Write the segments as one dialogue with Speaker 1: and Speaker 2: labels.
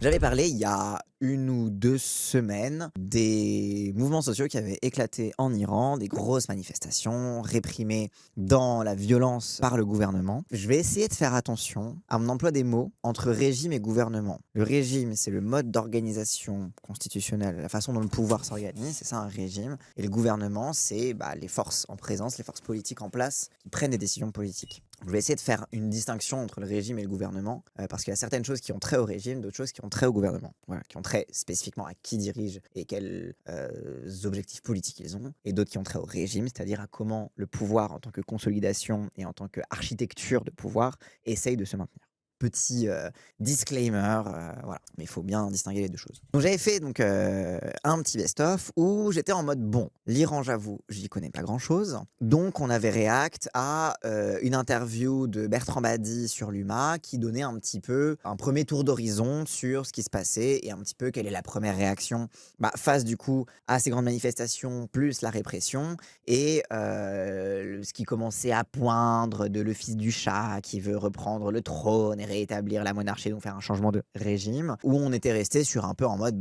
Speaker 1: J'avais parlé il y a 1 ou 2 semaines des mouvements sociaux qui avaient éclaté en Iran, des grosses manifestations réprimées dans la violence par le gouvernement. Je vais essayer de faire attention à mon emploi des mots entre régime et gouvernement. Le régime, c'est le mode d'organisation constitutionnelle, la façon dont le pouvoir s'organise, c'est ça un régime. Et le gouvernement, c'est les forces en présence, les forces politiques en place qui prennent des décisions politiques. Je vais essayer de faire une distinction entre le régime et le gouvernement, parce qu'il y a certaines choses qui ont trait au régime, d'autres choses qui ont trait au gouvernement. Voilà, qui ont trait spécifiquement à qui dirige et quels objectifs politiques ils ont, et d'autres qui ont trait au régime, c'est-à-dire à comment le pouvoir en tant que consolidation et en tant qu'architecture de pouvoir essaye de se maintenir. Petit disclaimer, voilà, mais il faut bien distinguer les deux choses. Donc j'avais fait un petit best-of où j'étais en mode bon, l'Iran, j'avoue, j'y connais pas grand-chose. Donc on avait react à une interview de Bertrand Badi sur l'UMA qui donnait un petit peu un premier tour d'horizon sur ce qui se passait et un petit peu quelle est la première réaction face du coup à ces grandes manifestations plus la répression et ce qui commençait à poindre de le fils du chat qui veut reprendre le trône et rétablir la monarchie, donc faire un changement de régime, où on était resté sur un peu en mode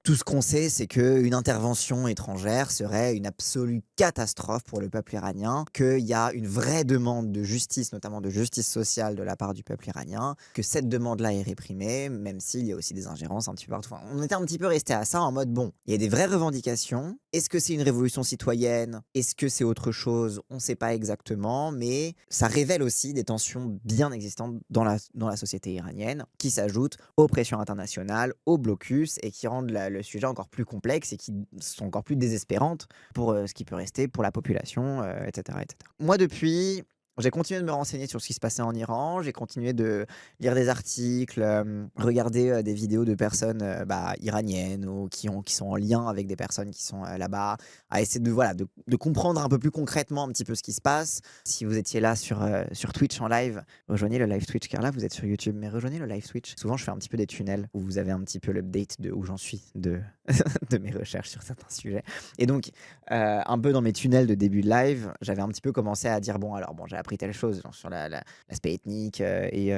Speaker 1: tout ce qu'on sait, c'est qu'une intervention étrangère serait une absolue catastrophe pour le peuple iranien, qu'il y a une vraie demande de justice, notamment de justice sociale de la part du peuple iranien, que cette demande-là est réprimée, même s'il y a aussi des ingérences un petit peu partout. Enfin, on était un petit peu resté à ça en mode bon, il y a des vraies revendications. Est-ce que c'est une révolution citoyenne? Est-ce que c'est autre chose? On ne sait pas exactement, mais ça révèle aussi des tensions bien existantes dans la société iranienne, qui s'ajoutent aux pressions internationales, au blocus, et qui rendent le sujet encore plus complexe et qui sont encore plus désespérantes pour ce qui peut rester pour la population, etc., etc. Moi, depuis, j'ai continué de me renseigner sur ce qui se passait en Iran, j'ai continué de lire des articles, regarder des vidéos de personnes iraniennes ou qui sont en lien avec des personnes qui sont là-bas, à essayer de comprendre un peu plus concrètement un petit peu ce qui se passe. Si vous étiez là sur Twitch en live, rejoignez le live Twitch, car là vous êtes sur YouTube, mais rejoignez le live Twitch. Souvent je fais un petit peu des tunnels où vous avez un petit peu l'update de où j'en suis de, de mes recherches sur certains sujets. Et donc, un peu dans mes tunnels de début de live, j'avais un petit peu commencé à dire j'ai appris telle chose genre, sur l'aspect ethnique et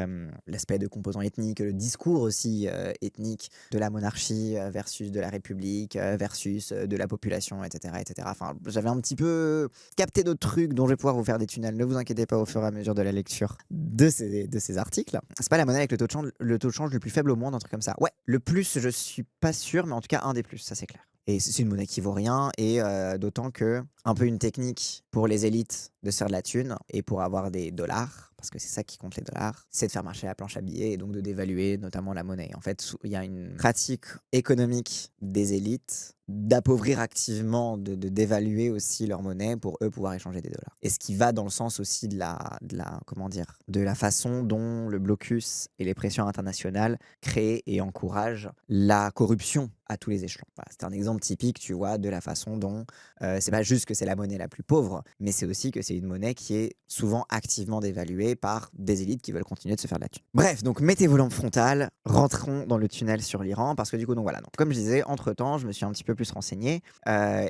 Speaker 1: l'aspect de composants ethniques, le discours aussi ethnique de la monarchie versus de la République versus de la population, etc., etc. Enfin, j'avais un petit peu capté d'autres trucs dont je vais pouvoir vous faire des tunnels. Ne vous inquiétez pas au fur et à mesure de la lecture de ces articles. C'est pas la monnaie avec le taux de change le plus faible au monde, un truc comme ça. Ouais, le plus, je suis pas sûr, mais en tout cas un des plus, ça c'est clair. Et c'est une monnaie qui vaut rien, et d'autant que un peu une technique pour les élites de se faire de la thune et pour avoir des dollars, parce que c'est ça qui compte les dollars, c'est de faire marcher la planche à billets et donc de dévaluer notamment la monnaie. En fait, il y a une pratique économique des élites d'appauvrir activement, de dévaluer aussi leur monnaie pour eux pouvoir échanger des dollars. Et ce qui va dans le sens aussi de la façon dont le blocus et les pressions internationales créent et encouragent la corruption à tous les échelons. Voilà, c'est un exemple typique, tu vois, de la façon dont c'est pas juste que c'est la monnaie la plus pauvre, mais c'est aussi que c'est une monnaie qui est souvent activement dévaluée par des élites qui veulent continuer de se faire de la thune. Bref, donc mettez vos lampes frontales, rentrons dans le tunnel sur l'Iran, parce que du coup, donc voilà, donc, comme je disais, entre-temps, je me suis un petit peu plus renseigné,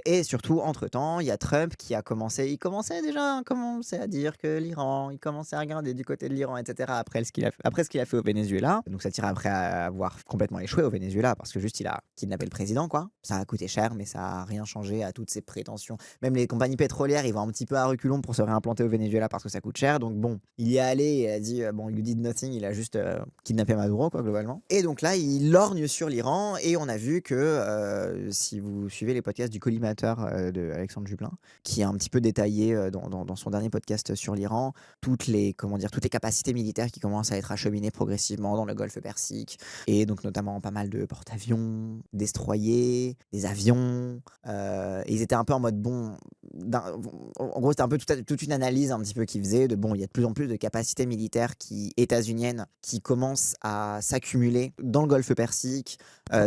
Speaker 1: et surtout, entre-temps, il y a Trump qui il commençait déjà à dire que l'Iran, il commençait à regarder du côté de l'Iran, etc., après ce qu'il a fait au Venezuela. Donc ça tire après à avoir complètement échoué au Venezuela, parce que juste il a kidnappé le président, quoi. Ça a coûté cher, mais ça a rien changé à toutes ses prétentions. Même les compagnies pétrolières, ils vont un petit peu à reculons pour se réimplanter au Venezuela parce que ça coûte cher. Donc bon, il y est allé et a dit you did nothing, il a juste kidnappé Maduro, quoi, globalement. Et donc là, il lorgne sur l'Iran, et on a vu que si vous suivez les podcasts du collimateur de Alexandre Jublin, qui a un petit peu détaillé dans son dernier podcast sur l'Iran toutes les capacités militaires qui commencent à être acheminées progressivement dans le Golfe Persique, et donc notamment pas mal de porte-avions, destroyers, des avions. Et ils étaient un peu en mode en gros, c'était un peu toute une analyse un petit peu qu'ils faisaient de il y a de plus en plus de capacités militaires états-uniennes qui commencent à s'accumuler dans le Golfe Persique,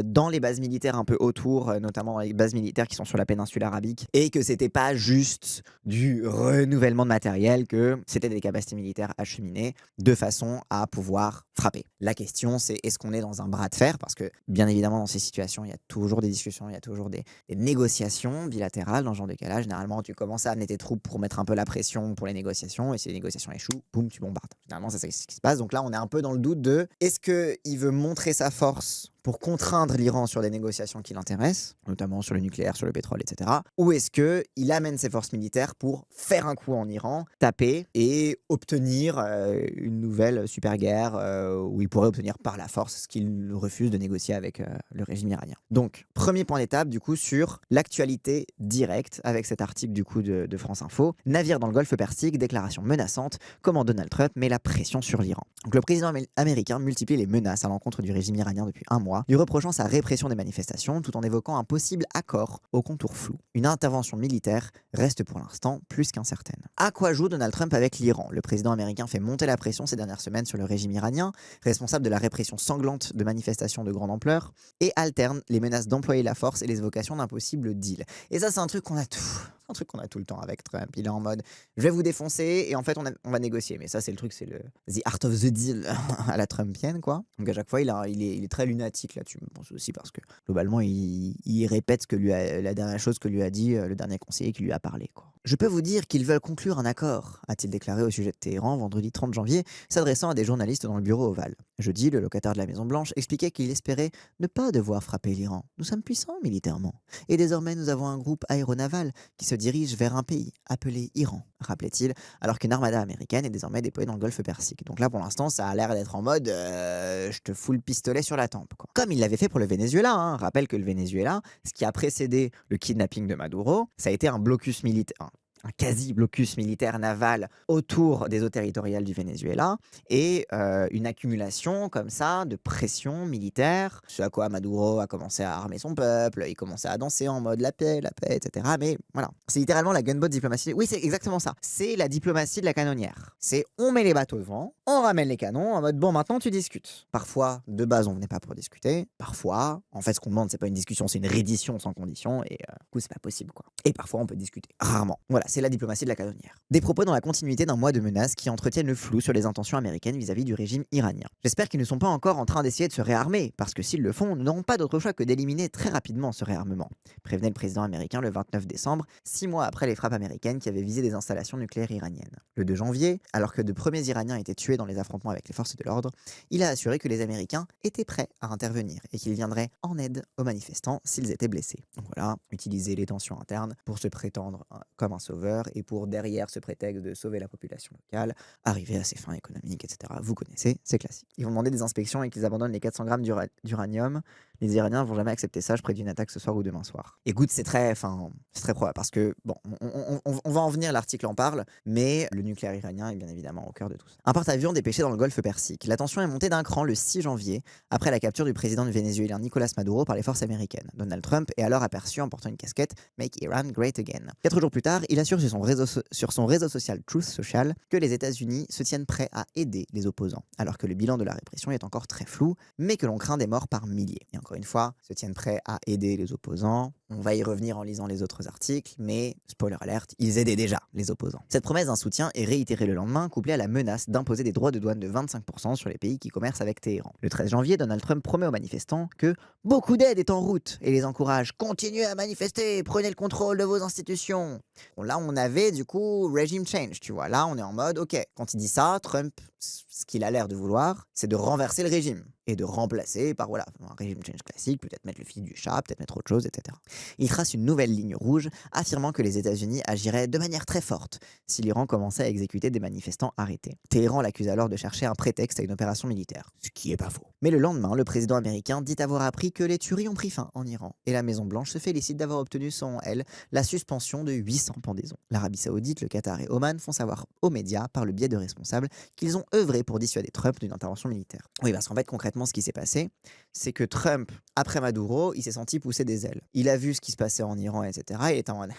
Speaker 1: dans les bases militaires un peu autour, notamment les bases militaires qui sont sur la péninsule arabique, et que c'était pas juste du renouvellement de matériel, que c'était des capacités militaires acheminées de façon à pouvoir frapper. La question, c'est est-ce qu'on est dans un bras de fer? Parce que, bien évidemment, dans ces situations, il y a toujours des discussions, il y a toujours des négociations bilatérales dans ce genre de cas-là. Généralement, tu commences à amener tes troupes pour mettre un peu la pression pour les négociations, et si les négociations échouent, boum, tu bombardes. Généralement, c'est ce qui se passe. Donc là, on est un peu dans le doute de est-ce qu'il veut montrer sa force pour contraindre l'Iran sur des négociations qui l'intéressent, notamment sur le nucléaire, sur le pétrole, etc. Ou est-ce qu'il amène ses forces militaires pour faire un coup en Iran, taper et obtenir une nouvelle super guerre où il pourrait obtenir par la force ce qu'il refuse de négocier avec le régime iranien. Donc, premier point d'étape du coup sur l'actualité directe avec cet article du coup de France Info. Navire dans le Golfe Persique, déclaration menaçante, comment Donald Trump met la pression sur l'Iran. Donc le président américain multiplie les menaces à l'encontre du régime iranien depuis un mois, lui reprochant sa répression des manifestations tout en évoquant un possible accord aux contours flous. Une intervention militaire reste pour l'instant plus qu'incertaine. À quoi joue Donald Trump avec l'Iran? Le président américain fait monter la pression ces dernières semaines sur le régime iranien, responsable de la répression sanglante de manifestations de grande ampleur, et alterne les menaces d'employer la force et les évocations d'un possible deal. Et ça, c'est un truc qu'on a tout le temps avec Trump. Il est en mode je vais vous défoncer et en fait on va négocier. Mais ça, c'est le truc, c'est le the art of the deal à la trumpienne, quoi. Donc à chaque fois, il est très lunatique là-dessus. Je pense aussi parce que globalement, il répète la dernière chose que lui a dit le dernier conseiller qui lui a parlé, quoi. Je peux vous dire qu'ils veulent conclure un accord, a-t-il déclaré au sujet de Téhéran vendredi 30 janvier, s'adressant à des journalistes dans le bureau ovale. Jeudi, le locataire de la Maison-Blanche expliquait qu'il espérait ne pas devoir frapper l'Iran. Nous sommes puissants militairement. Et désormais, nous avons un groupe aéronaval qui se dirige vers un pays appelé Iran, rappelait-il, alors qu'une armada américaine est désormais déployée dans le Golfe Persique. Donc là, pour l'instant, ça a l'air d'être en mode je te fous le pistolet sur la tempe, quoi. Comme il l'avait fait pour le Venezuela. Rappelle que le Venezuela, ce qui a précédé le kidnapping de Maduro, ça a été un blocus militaire. Un quasi-blocus militaire naval autour des eaux territoriales du Venezuela et une accumulation comme ça de pression militaire, ce à quoi Maduro a commencé à armer son peuple, il commençait à danser en mode la paix, etc. Mais voilà, c'est littéralement la gunboat diplomatie. Oui, c'est exactement ça. C'est la diplomatie de la canonnière. C'est on met les bateaux devant, on ramène les canons en mode bon, maintenant tu discutes. Parfois, de base, on venait pas pour discuter. Parfois, en fait, ce qu'on demande, c'est pas une discussion, c'est une reddition sans condition et du coup, c'est pas possible, quoi. Et parfois, on peut discuter. Rarement. Voilà, c'est la diplomatie de la canonnière. Des propos dans la continuité d'un mois de menaces qui entretiennent le flou sur les intentions américaines vis-à-vis du régime iranien. J'espère qu'ils ne sont pas encore en train d'essayer de se réarmer, parce que s'ils le font, nous n'aurons pas d'autre choix que d'éliminer très rapidement ce réarmement, prévenait le président américain le 29 décembre, 6 mois après les frappes américaines qui avaient visé des installations nucléaires iraniennes. Le 2 janvier, alors que de premiers Iraniens étaient tués dans les affrontements avec les forces de l'ordre, il a assuré que les Américains étaient prêts à intervenir et qu'ils viendraient en aide aux manifestants s'ils étaient blessés. Donc voilà, utiliser les tensions internes pour se prétendre comme un sauveur et pour, derrière ce prétexte de sauver la population locale, arriver à ses fins économiques, etc. Vous connaissez, c'est classique. Ils vont demander des inspections et qu'ils abandonnent les 400 grammes d'uranium. Les Iraniens vont jamais accepter ça, je prédis une attaque ce soir ou demain soir. Écoute, c'est très probable parce que, bon, on va en venir, l'article en parle, mais le nucléaire iranien est bien évidemment au cœur de tout ça. Un porte-avions dépêché dans le Golfe Persique. La tension est montée d'un cran le 6 janvier, après la capture du président vénézuélien Nicolas Maduro par les forces américaines. Donald Trump est alors aperçu en portant une casquette Make Iran Great Again. 4 jours plus tard, il assure sur son réseau social Truth Social que les États-Unis se tiennent prêts à aider les opposants, alors que le bilan de la répression est encore très flou, mais que l'on craint des morts par milliers. Et encore une fois, se tiennent prêts à aider les opposants. On va y revenir en lisant les autres articles, mais, spoiler alert, ils aidaient déjà les opposants. Cette promesse d'un soutien est réitérée le lendemain, couplée à la menace d'imposer des droits de douane de 25% sur les pays qui commercent avec Téhéran. Le 13 janvier, Donald Trump promet aux manifestants que beaucoup d'aide est en route et les encourage. Continuez à manifester, prenez le contrôle de vos institutions. Bon, là, on avait du coup regime change, tu vois. Là, on est en mode, ok, quand il dit ça, Trump, ce qu'il a l'air de vouloir, c'est de renverser le régime et de remplacer par voilà, un régime change classique, peut-être mettre le fils du chat, peut-être mettre autre chose, etc. Il trace une nouvelle ligne rouge, affirmant que les États-Unis agiraient de manière très forte si l'Iran commençait à exécuter des manifestants arrêtés. Téhéran l'accuse alors de chercher un prétexte à une opération militaire, ce qui est pas faux. Mais le lendemain, le président américain dit avoir appris que les tueries ont pris fin en Iran, et la Maison-Blanche se félicite d'avoir obtenu selon elle la suspension de 800 pendaisons. L'Arabie Saoudite, le Qatar et Oman font savoir aux médias, par le biais de responsables, qu'ils ont œuvré pour dissuader Trump d'une intervention militaire. Oui, parce qu'en fait, concrètement, ce qui s'est passé, c'est que Trump, après Maduro, il s'est senti pousser des ailes. Il a vu ce qui se passait en Iran, etc. Il était en mode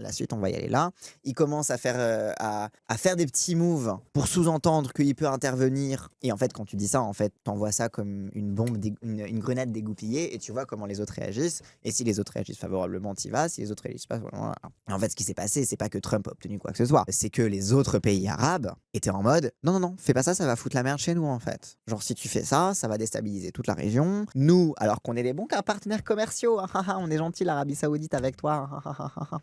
Speaker 1: la suite, on va y aller là. Il commence à faire des petits moves pour sous-entendre qu'il peut intervenir. Et en fait, quand tu dis ça, en fait, t'envoies ça comme une bombe, une grenade dégoupillée et tu vois comment les autres réagissent. Et si les autres réagissent favorablement, t'y vas. Si les autres réagissent pas, voilà. Et en fait, ce qui s'est passé, c'est pas que Trump a obtenu quoi que ce soit. C'est que les autres pays arabes étaient en mode non, non, non, fais pas ça, ça va foutre la merde chez nous, en fait. Genre, si tu fais ça, ça va déstabiliser toute la région. Nous, alors qu'on est des bons partenaires commerciaux, on est gentil, l'Arabie Saoudite avec toi,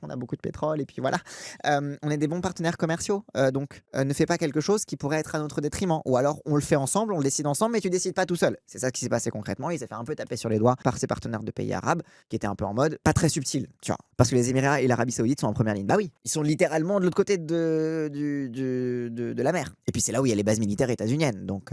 Speaker 1: on a beaucoup de pétrole, et puis voilà. On est des bons partenaires commerciaux, donc ne fais pas quelque chose qui pourrait être à notre détriment. Ou alors on le fait ensemble, on le décide ensemble, mais tu décides pas tout seul. C'est ça qui s'est passé concrètement. Il s'est fait un peu taper sur les doigts par ses partenaires de pays arabes, qui étaient un peu en mode pas très subtil, tu vois. Parce que les Émirats et l'Arabie Saoudite sont en première ligne. Bah oui, ils sont littéralement de l'autre côté de la mer. Et puis c'est là où il y a les bases militaires états-uniennes. Donc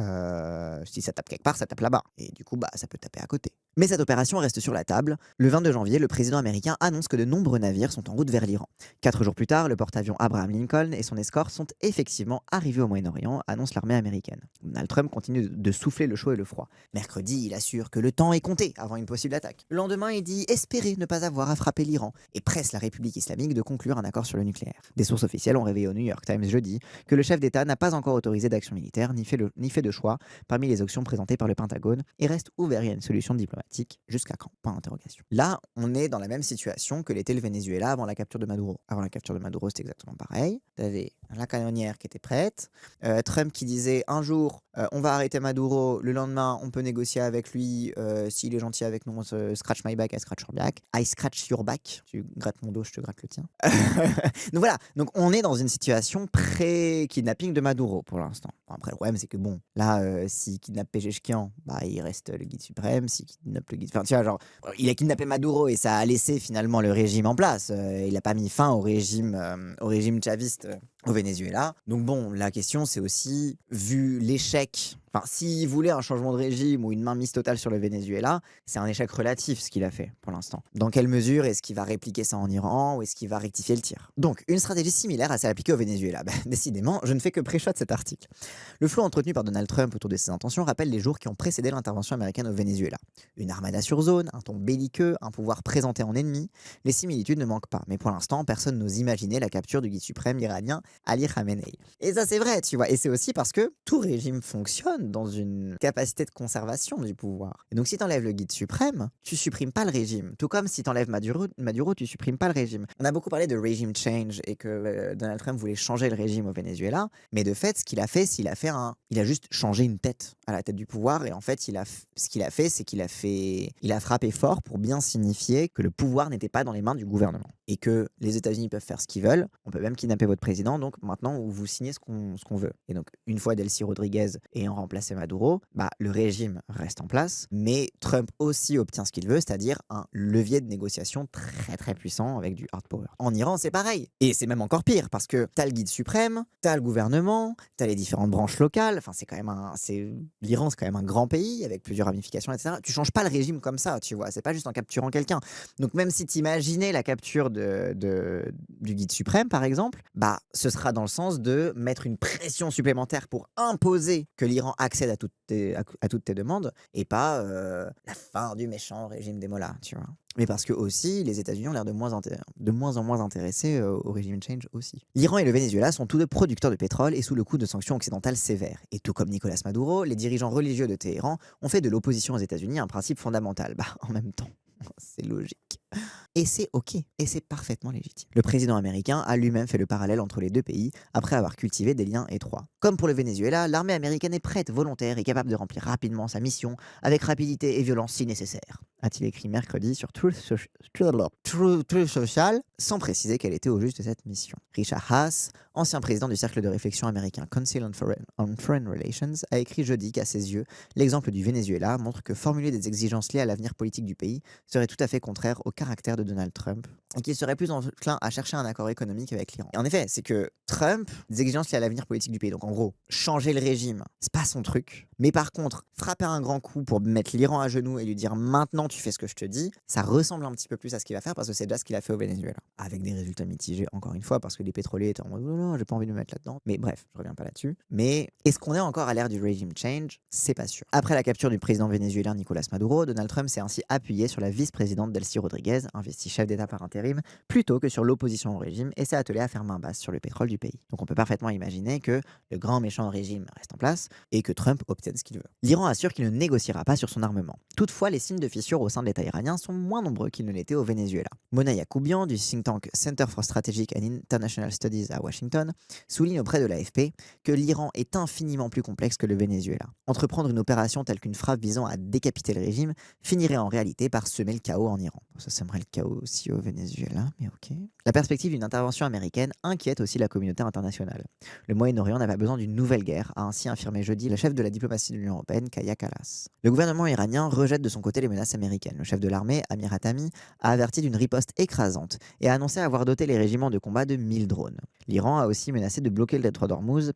Speaker 1: si ça tape quelque part, ça tape là-bas. Et du coup, bah ça peut taper à côté. Mais cette opération reste sur la table. Le 22 janvier, le président américain annonce que de nombreux navires sont en route vers l'Iran. 4 jours plus tard, le porte-avions Abraham Lincoln et son escorte sont effectivement arrivés au Moyen-Orient, annonce l'armée américaine. Donald Trump continue de souffler le chaud et le froid. Mercredi, il assure que le temps est compté avant une possible attaque. Le lendemain, il dit espérer ne pas avoir à frapper l'Iran et presse la République islamique de conclure un accord sur le nucléaire. Des sources officielles ont révélé au New York Times jeudi que le chef d'État n'a pas encore autorisé d'action militaire ni fait de choix parmi les options présentées par le Pentagone et reste ouvert à une solution diplomatique. Jusqu'à quand? Point d'interrogation. Là, on est dans la même situation que l'était le Venezuela avant la capture de Maduro. Avant la capture de Maduro, c'était exactement pareil. T'avais la canonnière qui était prête, Trump qui disait un jour on va arrêter Maduro, le lendemain on peut négocier avec lui, s'il est gentil avec nous, on se scratch my back, I scratch your back. I scratch your back. Tu grattes mon dos, je te gratte le tien. Donc voilà, donc on est dans une situation pré-kidnapping de Maduro pour l'instant. Bon, après le problème c'est que bon, là s'il kidnappe Pezeshkian, bah il reste le guide suprême, s'il kidnappe le guide... Enfin tu vois, genre, il a kidnappé Maduro et ça a laissé finalement le régime en place. Il a pas mis fin au régime chaviste au Venezuela. Donc bon, la question c'est aussi, vu l'échec, enfin s'il voulait un changement de régime ou une mainmise totale sur le Venezuela, c'est un échec relatif ce qu'il a fait pour l'instant. Dans quelle mesure est-ce qu'il va répliquer ça en Iran ou est-ce qu'il va rectifier le tir? Donc une stratégie similaire à celle appliquée au Venezuela. Décidément, je ne fais que pré-shot cet article. Le flou entretenu par Donald Trump autour de ses intentions rappelle les jours qui ont précédé l'intervention américaine au Venezuela. Une armada sur zone, un ton belliqueux, un pouvoir présenté en ennemi, les similitudes ne manquent pas. Mais pour l'instant, personne n'ose imaginer la capture du guide suprême iranien Ali Khamenei. Et ça c'est vrai, tu vois, et c'est aussi parce que tout régime fonctionne dans une capacité de conservation du pouvoir. Et donc si t'enlèves le guide suprême, tu supprimes pas le régime. Tout comme si t'enlèves Maduro, tu supprimes pas le régime. On a beaucoup parlé de regime change et que Donald Trump voulait changer le régime au Venezuela, mais de fait, ce qu'il a fait, il a juste changé une tête à la tête du pouvoir, et en fait, ce qu'il a fait, c'est qu'il a frappé fort pour bien signifier que le pouvoir n'était pas dans les mains du gouvernement et que les États-Unis peuvent faire ce qu'ils veulent. On peut même kidnapper votre président, donc maintenant vous signez ce qu'on veut. Et donc une fois Delcy Rodriguez ayant remplacé Maduro, bah le régime reste en place, mais Trump aussi obtient ce qu'il veut, c'est-à-dire un levier de négociation très très puissant avec du hard power. En Iran, c'est pareil, et c'est même encore pire parce que t'as le guide suprême, t'as le gouvernement, t'as les différentes branches locales. Enfin, l'Iran, c'est quand même un grand pays avec plusieurs ramifications, etc. Tu changes pas le régime comme ça, tu vois. C'est pas juste en capturant quelqu'un. Donc même si t'imaginais la capture du guide suprême, par exemple, bah ce sera dans le sens de mettre une pression supplémentaire pour imposer que l'Iran accède à toutes tes demandes et pas la fin du méchant régime des mollahs, tu vois. Mais parce que aussi, les États-Unis ont l'air de moins en moins intéressés au régime change aussi. L'Iran et le Venezuela sont tous deux producteurs de pétrole et sous le coup de sanctions occidentales sévères. Et tout comme Nicolas Maduro, les dirigeants religieux de Téhéran ont fait de l'opposition aux États-Unis un principe fondamental. Bah, en même temps, c'est logique. Et c'est ok, et c'est parfaitement légitime. Le président américain a lui-même fait le parallèle entre les deux pays après avoir cultivé des liens étroits. Comme pour le Venezuela, l'armée américaine est prête, volontaire et capable de remplir rapidement sa mission avec rapidité et violence si nécessaire, a-t-il écrit mercredi sur Truth Social, sans préciser quelle était au juste cette mission. Richard Haass, ancien président du cercle de réflexion américain Council on Foreign Relations, a écrit jeudi qu'à ses yeux, l'exemple du Venezuela montre que formuler des exigences liées à l'avenir politique du pays serait tout à fait contraire au caractère de Donald Trump et qu'il serait plus enclin à chercher un accord économique avec l'Iran. Et en effet, c'est que Trump, des exigences liées à l'avenir politique du pays, donc en gros, changer le régime, c'est pas son truc. Mais par contre, frapper un grand coup pour mettre l'Iran à genoux et lui dire maintenant tu fais ce que je te dis, ça ressemble un petit peu plus à ce qu'il va faire parce que c'est déjà ce qu'il a fait au Venezuela. Avec des résultats mitigés, encore une fois, parce que les pétroliers étaient en mode, oh non, j'ai pas envie de me mettre là-dedans. Mais bref, je reviens pas là-dessus. Mais est-ce qu'on est encore à l'ère du regime change? C'est pas sûr. Après la capture du président vénézuélien Nicolás Maduro, Donald Trump s'est ainsi appuyé sur la vice-présidente Delcy Rodriguez, investie chef d'État par intérim, plutôt que sur l'opposition au régime et s'est attelé à faire main basse sur le pétrole du pays. Donc on peut parfaitement imaginer que le grand méchant régime reste en place et que Trump obtienne ce qu'il veut. L'Iran assure qu'il ne négociera pas sur son armement. Toutefois, les signes de fissure au sein de l'État iranien sont moins nombreux qu'ils ne l'étaient au Venezuela. Mona Yacoubian, du think tank Center for Strategic and International Studies à Washington, souligne auprès de l'AFP que l'Iran est infiniment plus complexe que le Venezuela. Entreprendre une opération telle qu'une frappe visant à décapiter le régime finirait en réalité par semer le chaos en Iran. Ça sèmerait le chaos aussi au Venezuela, mais ok. La perspective d'une intervention américaine inquiète aussi la communauté internationale. Le Moyen-Orient n'a pas besoin d'une nouvelle guerre, a ainsi affirmé jeudi la chef de la diplomatie de l'Union européenne, Kaja Kallas. Le gouvernement iranien rejette de son côté les menaces américaines. Le chef de l'armée, Amir Hatami, a averti d'une riposte écrasante et a annoncé avoir doté les régiments de combat de 1000 drones. L'Iran a aussi menacé de bloquer le détroit d'Ormuz,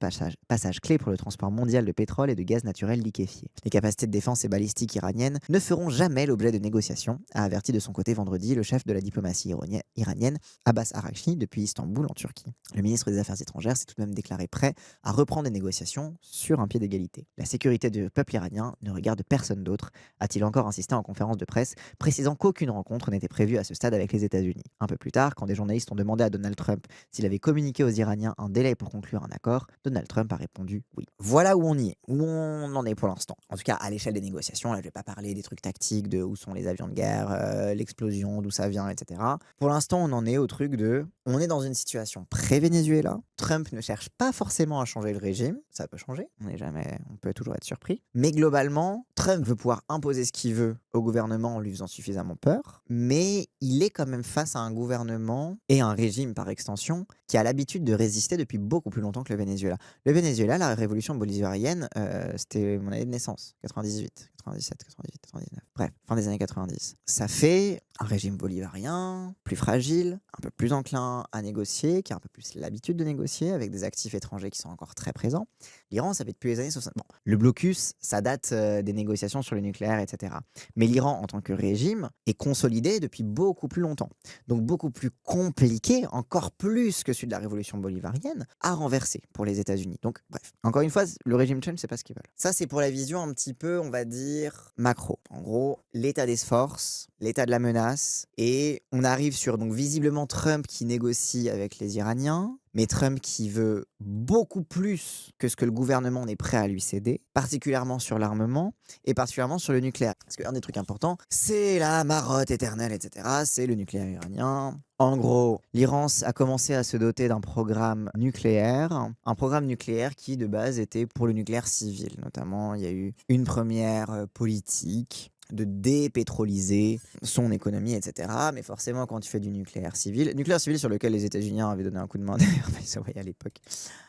Speaker 1: passage clé pour le transport mondial de pétrole et de gaz naturel liquéfié. Les capacités de défense et balistiques iraniennes ne feront jamais l'objet de négociations, a averti de son côté vendredi le chef de la diplomatie iranienne, Abbas Araghchi, depuis Istanbul en Turquie. Le ministre des Affaires étrangères s'est tout de même déclaré prêt à reprendre des négociations sur un pied d'égalité. La sécurité du peuple iranien ne regarde personne d'autre, a-t-il encore insisté en conférence de presse, précisant qu'aucune rencontre n'était prévue à ce stade avec les États-Unis. Un peu plus tard, quand des journalistes ont demandé à Donald Trump s'il avait communiqué aux Iraniens un délai pour conclure un accord, Donald Trump a répondu oui. Voilà où on y est, où on en est pour l'instant. En tout cas, à l'échelle des négociations, là je vais pas parler des trucs tactiques, de où sont les avions de guerre, l'explosion, d'où ça vient, etc. Pour l'instant, on en est au truc de, on est dans une situation pré-Venezuela. Trump ne cherche pas forcément à changer le régime, ça peut changer, on peut toujours être surpris. Mais globalement, Trump veut pouvoir imposer ce qu'il veut au gouvernement en lui faisant suffisamment peur, mais il est quand même face à un gouvernement et un régime par extension qui a l'habitude de résister depuis beaucoup plus longtemps que le Venezuela. Le Venezuela, la révolution bolivarienne, c'était mon année de naissance, 98, 97, 98, 99. Bref, fin des années 90. Ça fait un régime bolivarien, plus fragile, un peu plus enclin à négocier, qui a un peu plus l'habitude de négocier avec des actifs étrangers qui sont encore très présents. L'Iran, ça fait depuis les années 60. Bon, le blocus, ça date des négociations sur le nucléaire, etc. Mais l'Iran, en tant que régime, est consolidé depuis beaucoup plus longtemps. Donc beaucoup plus compliqué, encore plus que celui de la révolution bolivarienne, à renverser pour les États-Unis. Donc bref, encore une fois, le régime change, c'est pas ce qu'ils veulent. Ça, c'est pour la vision un petit peu, on va dire, macro. En gros, l'état des forces, l'état de la menace, et on arrive sur donc visiblement Trump qui négocie avec les Iraniens, mais Trump qui veut beaucoup plus que ce que le gouvernement n'est prêt à lui céder, particulièrement sur l'armement et particulièrement sur le nucléaire. Parce qu'un des trucs importants, c'est la marotte éternelle, etc. C'est le nucléaire iranien. En gros, l'Iran a commencé à se doter d'un programme nucléaire, un programme nucléaire qui de base était pour le nucléaire civil. Notamment, il y a eu une première politique de dépétroliser son économie, etc. Mais forcément, quand tu fais du nucléaire civil sur lequel les États-Unis avaient donné un coup de main d'ailleurs, ça voyait à l'époque,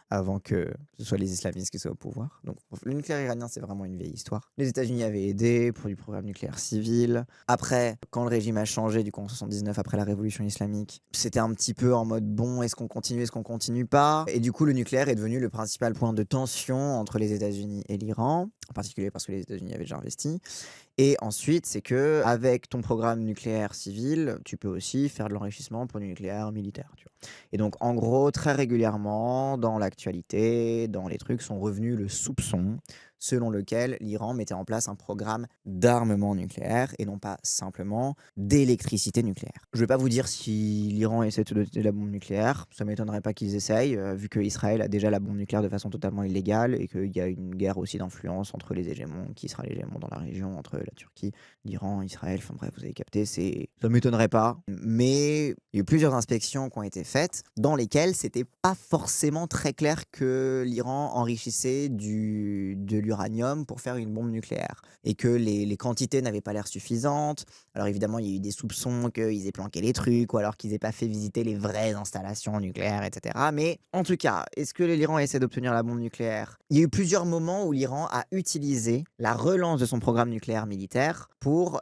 Speaker 1: avant que ce soit les islamistes qui soient au pouvoir. Donc le nucléaire iranien, c'est vraiment une vieille histoire. Les États-Unis avaient aidé pour du programme nucléaire civil. Après, quand le régime a changé, du coup en 79, après la révolution islamique, c'était un petit peu en mode bon, est-ce qu'on continue pas? Et du coup, le nucléaire est devenu le principal point de tension entre les États-Unis et l'Iran, en particulier parce que les États-Unis avaient déjà investi. Et ensuite, c'est que avec ton programme nucléaire civil, tu peux aussi faire de l'enrichissement pour du nucléaire militaire, tu vois. Et donc, en gros, très régulièrement, dans l'actualité, dans les trucs, sont revenus le soupçon selon lequel l'Iran mettait en place un programme d'armement nucléaire et non pas simplement d'électricité nucléaire. Je ne vais pas vous dire si l'Iran essaie de se doter de la bombe nucléaire, ça ne m'étonnerait pas qu'ils essayent, vu qu'Israël a déjà la bombe nucléaire de façon totalement illégale et qu'il y a une guerre aussi d'influence entre les hégémons, qui sera l'hégémon dans la région, entre la Turquie, l'Iran, Israël, enfin bref, vous avez capté, ça ne m'étonnerait pas. Mais il y a eu plusieurs inspections qui ont été faites dans lesquelles c'était pas forcément très clair que l'Iran enrichissait de l'uranium pour faire une bombe nucléaire et que les quantités n'avaient pas l'air suffisantes. Alors évidemment, il y a eu des soupçons qu'ils aient planqué les trucs ou alors qu'ils aient pas fait visiter les vraies installations nucléaires, etc. Mais en tout cas, est-ce que l'Iran essaie d'obtenir la bombe nucléaire? Il y a eu plusieurs moments où l'Iran a utilisé la relance de son programme nucléaire militaire pour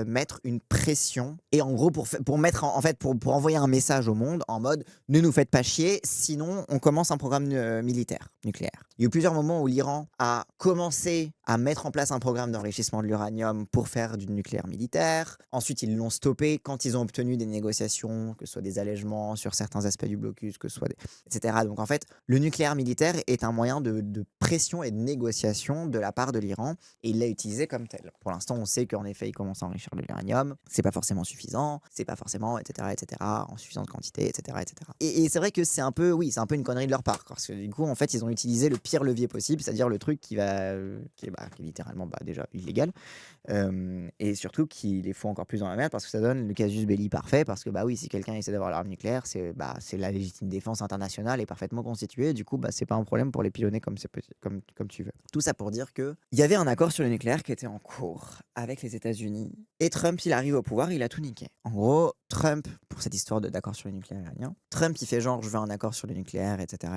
Speaker 1: mettre une pression et en gros pour mettre pour envoyer un message au monde en mode ne nous faites pas chier, sinon on commence un programme militaire nucléaire. Il y a eu plusieurs moments où l'Iran a commencé à mettre en place un programme d'enrichissement de l'uranium pour faire du nucléaire militaire. Ensuite, ils l'ont stoppé quand ils ont obtenu des négociations, que ce soit des allègements sur certains aspects du blocus, que ce soit etc. Donc en fait, le nucléaire militaire est un moyen de pression et de négociation de la part de l'Iran et il l'a utilisé comme tel. Pour l'instant, on sait qu'en effet, il commence à enrichir de l'uranium. C'est pas forcément suffisant, c'est pas forcément, etc., en suffisante quantité, etc. Et c'est vrai que c'est un peu, oui, c'est un peu une connerie de leur part, parce que du coup, en fait, ils ont utilisé le pire levier possible, c'est-à-dire le truc qui est littéralement déjà illégal, et surtout qui les fout encore plus dans la merde, parce que ça donne le casus belli parfait, parce que oui, si quelqu'un essaie d'avoir l'arme nucléaire, c'est la légitime défense internationale est parfaitement constituée, du coup, c'est pas un problème pour les pilonner comme tu veux. Tout ça pour dire que il y avait un accord sur le nucléaire qui était en cours avec les États-Unis, et Trump, il arrive au pouvoir, il a tout niqué. En gros, Trump, pour cette histoire d'accord sur le nucléaire iranien, Trump, il fait genre, je veux un accord sur le nucléaire, etc.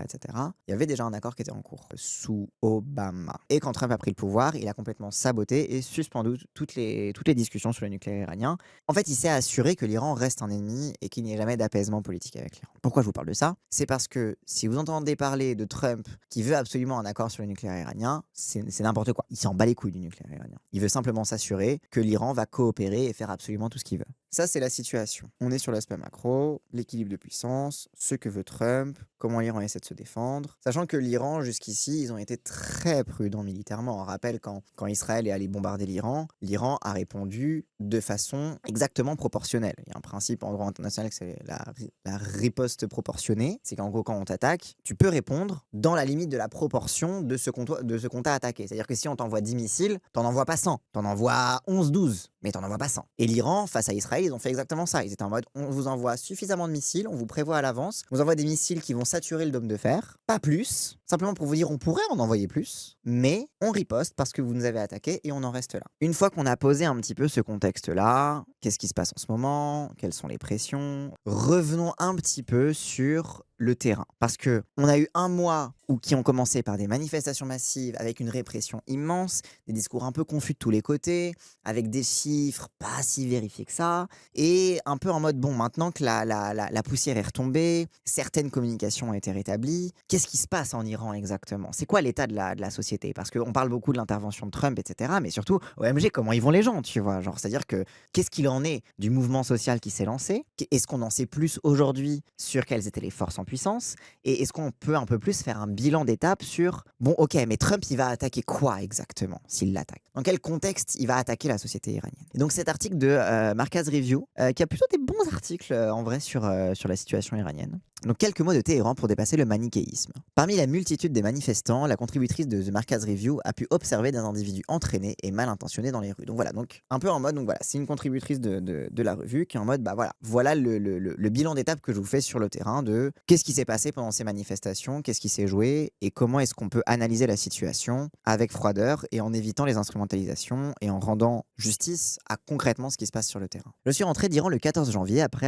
Speaker 1: Il y avait déjà un accord qui était en cours sous Obama. Et quand Trump a pris le pouvoir, il a complètement saboté et suspendu toutes les discussions sur le nucléaire iranien. En fait, il s'est assuré que l'Iran reste un ennemi et qu'il n'y ait jamais d'apaisement politique avec l'Iran. Pourquoi je vous parle de ça? C'est parce que si vous entendez parler de Trump qui veut absolument un accord sur le nucléaire iranien, c'est n'importe quoi. Il s'en bat les couilles du nucléaire iranien. Il veut simplement s'assurer que l'Iran va coopérer et faire absolument tout ce qu'il veut. Ça, c'est la situation. On est sur l'aspect macro, l'équilibre de puissance, ce que veut Trump, comment l'Iran essaie de se défendre. Sachant que l'Iran, jusqu'ici, ils ont été très prudents militairement. On rappelle quand Israël est allé bombarder l'Iran a répondu de façon exactement proportionnelle. Il y a un principe en droit international que c'est la riposte proportionnée. C'est qu'en gros, quand on t'attaque, tu peux répondre dans la limite de la proportion de ce qu'on t'a attaqué. C'est-à-dire que si on t'envoie 10 missiles, t'en envoies pas 100. T'en envoies 11-12, mais t'en envoies pas 100. Et l'Iran, face à Israël, ils ont fait exactement ça. Ils étaient en mode, on vous envoie suffisamment de missiles, on vous prévoit à l'avance, on vous envoie des missiles qui vont saturer le dôme de fer, pas plus, simplement pour vous dire on pourrait en envoyer plus, mais on riposte parce que vous nous avez attaqué et on en reste là. Une fois qu'on a posé un petit peu ce contexte-là, qu'est-ce qui se passe en ce moment, quelles sont les pressions, revenons un petit peu sur le terrain. Parce que on a eu un mois qui ont commencé par des manifestations massives avec une répression immense, des discours un peu confus de tous les côtés, avec des chiffres pas si vérifiés que ça, et un peu en mode bon, maintenant que la poussière est retombée, certaines communications ont été rétablies, qu'est-ce qui se passe en Iran exactement? C'est quoi l'état de la société? Parce qu'on parle beaucoup de l'intervention de Trump, etc., mais surtout, OMG, comment ils vont les gens, tu vois? Genre, c'est-à-dire que qu'est-ce qu'il en est du mouvement social qui s'est lancé? Est-ce qu'on en sait plus aujourd'hui sur quelles étaient les forces en puissance? Et est-ce qu'on peut un peu plus faire un bilan d'étape sur bon, ok, mais Trump, il va attaquer quoi exactement s'il l'attaque? Dans quel contexte il va attaquer la société iranienne? Et donc cet article de Markaz Review, qui a plutôt des bons articles en vrai sur la situation iranienne. Donc quelques mots de Téhéran pour dépasser le manichéisme. Parmi la multitude des manifestants, la contributrice de The Markaz Review a pu observer des individus entraînés et mal intentionnés dans les rues. Donc voilà, donc un peu en mode, donc voilà, c'est une contributrice de la revue qui est en mode, voilà le bilan d'étape que je vous fais sur le terrain de qu'est-ce qui s'est passé pendant ces manifestations, qu'est-ce qui s'est joué et comment est-ce qu'on peut analyser la situation avec froideur et en évitant les instrumentalisations et en rendant justice à concrètement ce qui se passe sur le terrain. Je suis rentré d'Iran le 14 janvier après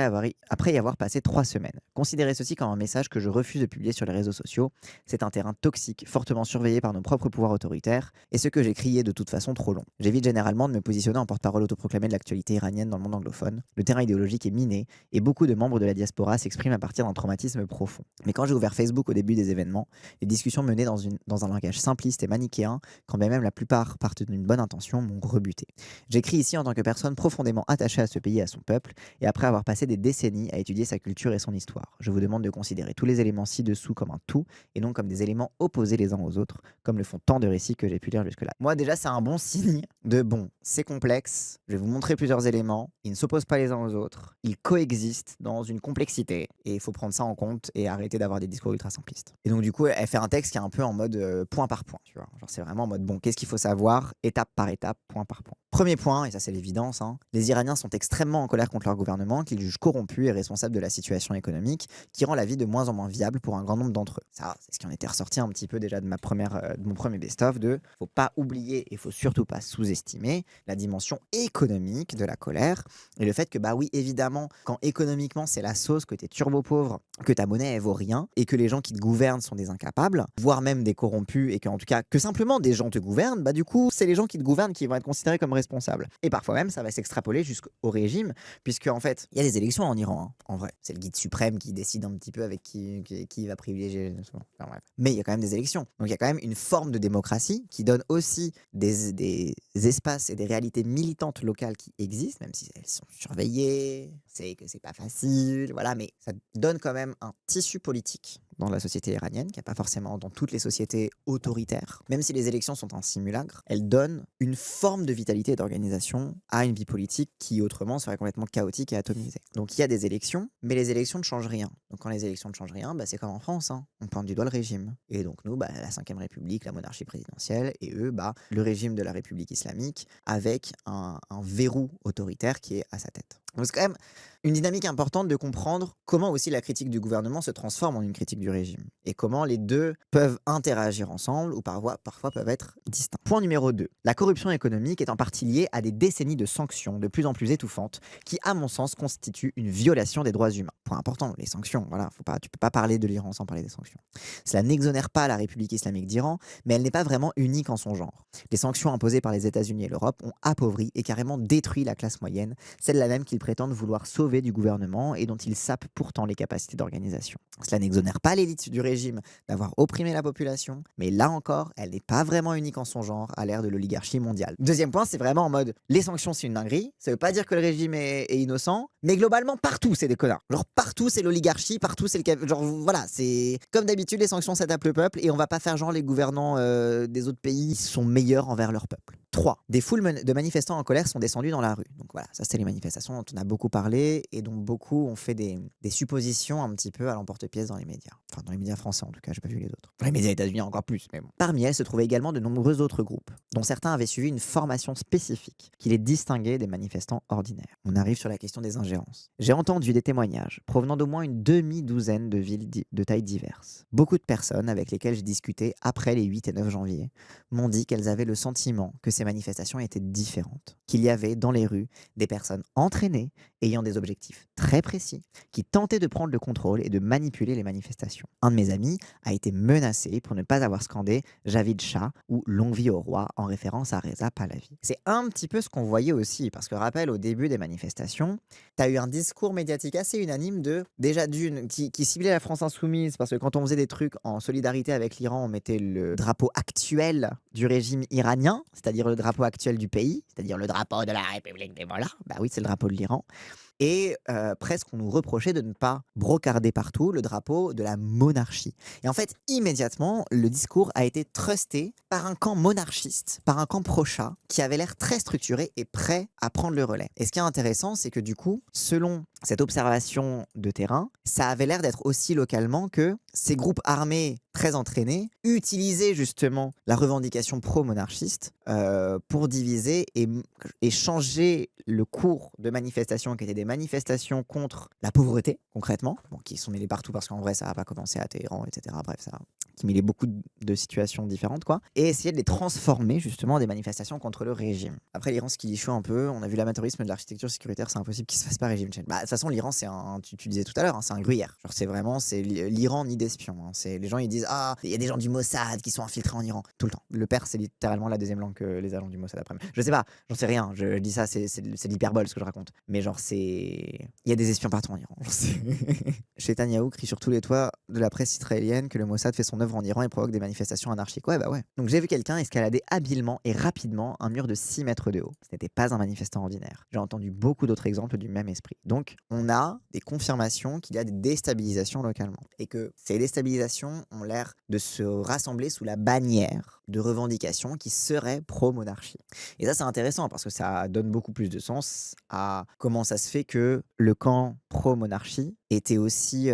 Speaker 1: y avoir passé 3 semaines. Considérez ceci comme un message que je refuse de publier sur les réseaux sociaux. C'est un terrain toxique, fortement surveillé par nos propres pouvoirs autoritaires, et ce que j'ai crié de toute façon trop long. J'évite généralement de me positionner en porte-parole autoproclamé de l'actualité iranienne dans le monde anglophone. Le terrain idéologique est miné, et beaucoup de membres de la diaspora s'expriment à partir d'un traumatisme profond. Mais quand j'ai ouvert Facebook au début des événements, les discussions menées dans un langage simpliste et manichéen, quand bien même la plupart partent d'une bonne intention, m'ont rebuté. J'écris ici en tant que personne profondément attachée à ce pays et à son peuple, et après avoir passé des décennies à étudier sa culture et son histoire. Je vous demande de considérer tous les éléments ci-dessous comme un tout, et non comme des éléments opposés les uns aux autres, comme le font tant de récits que j'ai pu lire jusque-là. Moi déjà, c'est un bon signe de bon, c'est complexe, je vais vous montrer plusieurs éléments, ils ne s'opposent pas les uns aux autres, ils coexistent dans une complexité, et il faut prendre ça en compte et arrêter d'avoir des discours ultra simplistes. Et donc du coup, elle fait un texte qui est un peu en mode point par point, tu vois. Genre c'est vraiment en mode bon, qu'est-ce qu'il faut savoir, étape par étape, point par point. Premier point, et ça c'est l'évidence, les Iraniens sont extrêmement en colère contre leur gouvernement, qu'ils jugent corrompu et responsable de la situation économique, qui rend la vie de moins en moins viable pour un grand nombre d'entre eux. Ça, c'est ce qui en était ressorti un petit peu déjà de mon premier best-of, faut pas oublier et faut surtout pas sous-estimer la dimension économique de la colère, et le fait que oui, évidemment, quand économiquement c'est la sauce, que t'es turbo pauvre, que ta monnaie elle vaut rien, et que les gens qui te gouvernent sont des incapables, voire même des corrompus, et qu'en tout cas, que simplement des gens te gouvernent, du coup, c'est les gens qui te gouvernent qui vont être considérés comme responsables. Et parfois même, ça va s'extrapoler jusqu'au régime, puisque en fait, il y a des élections en Iran, en vrai. C'est le guide suprême qui décide un petit peu avec qui il va privilégier. Enfin, bref. Mais il y a quand même des élections. Donc il y a quand même une forme de démocratie qui donne aussi des espaces et des réalités militantes locales qui existent, même si elles sont surveillées, c'est que c'est pas facile, voilà, mais ça donne quand même un tissu politique dans la société iranienne, qui n'y a pas forcément dans toutes les sociétés autoritaires. Même si les élections sont un simulacre, elles donnent une forme de vitalité et d'organisation à une vie politique qui autrement serait complètement chaotique et atomisée. Donc il y a des élections, mais les élections ne changent rien. Donc quand les élections ne changent rien, c'est comme en France, hein. On pointe du doigt le régime. Et donc nous, la 5e République, la monarchie présidentielle, et eux, le régime de la République islamique, avec un verrou autoritaire qui est à sa tête. Donc c'est quand même une dynamique importante de comprendre comment aussi la critique du gouvernement se transforme en une critique du régime et comment les deux peuvent interagir ensemble ou parfois peuvent être distincts. Point numéro 2. La corruption économique est en partie liée à des décennies de sanctions de plus en plus étouffantes qui, à mon sens, constituent une violation des droits humains. Point important, les sanctions, voilà, tu peux pas parler de l'Iran sans parler des sanctions. Cela n'exonère pas la République islamique d'Iran, mais elle n'est pas vraiment unique en son genre. Les sanctions imposées par les États-Unis et l'Europe ont appauvri et carrément détruit la classe moyenne, celle-là même qu'ils prétendent vouloir sauver du gouvernement et dont ils sapent pourtant les capacités d'organisation. Cela n'exonère pas l'élite du régime d'avoir opprimé la population, mais là encore, elle n'est pas vraiment unique en son genre à l'ère de l'oligarchie mondiale. Deuxième point, c'est vraiment en mode, les sanctions c'est une dinguerie, ça veut pas dire que le régime est innocent, mais globalement partout c'est des connards. Genre partout c'est l'oligarchie, partout c'est le... Genre voilà, c'est... Comme d'habitude les sanctions ça tape le peuple et on va pas faire genre les gouvernants des autres pays sont meilleurs envers leur peuple. 3. Des foules de manifestants en colère sont descendus dans la rue. Donc voilà, ça c'est les manifestations dont on a beaucoup parlé et dont beaucoup ont fait des suppositions un petit peu à l'emporte-pièce dans les médias. Enfin dans les médias français en tout cas, j'ai pas vu les autres. Dans les médias états-uniens encore plus, mais bon. Parmi elles se trouvaient également de nombreux autres groupes, dont certains avaient suivi une formation spécifique qui les distinguait des manifestants ordinaires. On arrive sur la question des ingérences. J'ai entendu des témoignages provenant d'au moins une demi-douzaine de villes de tailles diverses. Beaucoup de personnes avec lesquelles j'ai discuté après les 8 et 9 janvier m'ont dit qu'elles avaient le sentiment que ces manifestations étaient différentes, qu'il y avait dans les rues des personnes entraînées, ayant des objectifs très précis, qui tentaient de prendre le contrôle et de manipuler les manifestations. Un de mes amis a été menacé pour ne pas avoir scandé « Javid Shah » ou « Longue vie au roi » en référence à Reza Pahlavi. C'est un petit peu ce qu'on voyait aussi, parce que rappel, au début des manifestations, tu as eu un discours médiatique assez unanime qui ciblait la France insoumise, parce que quand on faisait des trucs en solidarité avec l'Iran, on mettait le drapeau actuel du régime iranien, c'est-à-dire le drapeau actuel du pays, c'est-à-dire le drapeau de la République des Mollahs. Bah oui, c'est le drapeau de l'Iran. Et presque on nous reprochait de ne pas brocarder partout le drapeau de la monarchie. Et en fait, immédiatement, le discours a été trusté par un camp monarchiste, par un camp pro-Shah, qui avait l'air très structuré et prêt à prendre le relais. Et ce qui est intéressant, c'est que du coup, selon cette observation de terrain, ça avait l'air d'être aussi localement que ces groupes armés très entraînés utilisaient justement la revendication pro-monarchiste pour diviser et changer le cours de manifestations qui étaient des manifestations contre la pauvreté, concrètement, qui sont mêlées partout parce qu'en vrai ça n'a pas commencé à Téhéran, etc. Bref, ça qui mêlait beaucoup de situations différentes, quoi, et essayer de les transformer justement en des manifestations contre le régime. Après l'Iran, ce qui échoue un peu, on a vu l'amateurisme de l'architecture sécuritaire, c'est impossible qu'il se fasse pas régime change. De toute façon, l'Iran, c'est tu disais tout à l'heure, hein, c'est un gruyère. Genre c'est l'Iran ni d'espions. Hein. Les gens ils disent il y a des gens du Mossad qui sont infiltrés en Iran tout le temps. Le perse c'est littéralement la deuxième langue que les agents du Mossad après. Je sais pas, j'en sais rien. Je dis ça, c'est de l'hyperbole ce que je raconte. Mais genre il y a des espions partout en Iran. Netanyahou crie sur tous les toits de la presse israélienne que le Mossad fait son œuvre en Iran et provoque des manifestations anarchiques. Ouais, bah ouais. Donc j'ai vu quelqu'un escalader habilement et rapidement un mur de 6 mètres de haut. Ce n'était pas un manifestant ordinaire. J'ai entendu beaucoup d'autres exemples du même esprit. Donc on a des confirmations qu'il y a des déstabilisations localement. Et que ces déstabilisations ont l'air de se rassembler sous la bannière de revendications qui seraient pro-monarchie. Et ça c'est intéressant parce que ça donne beaucoup plus de sens à comment ça se fait que le camp pro-monarchie était aussi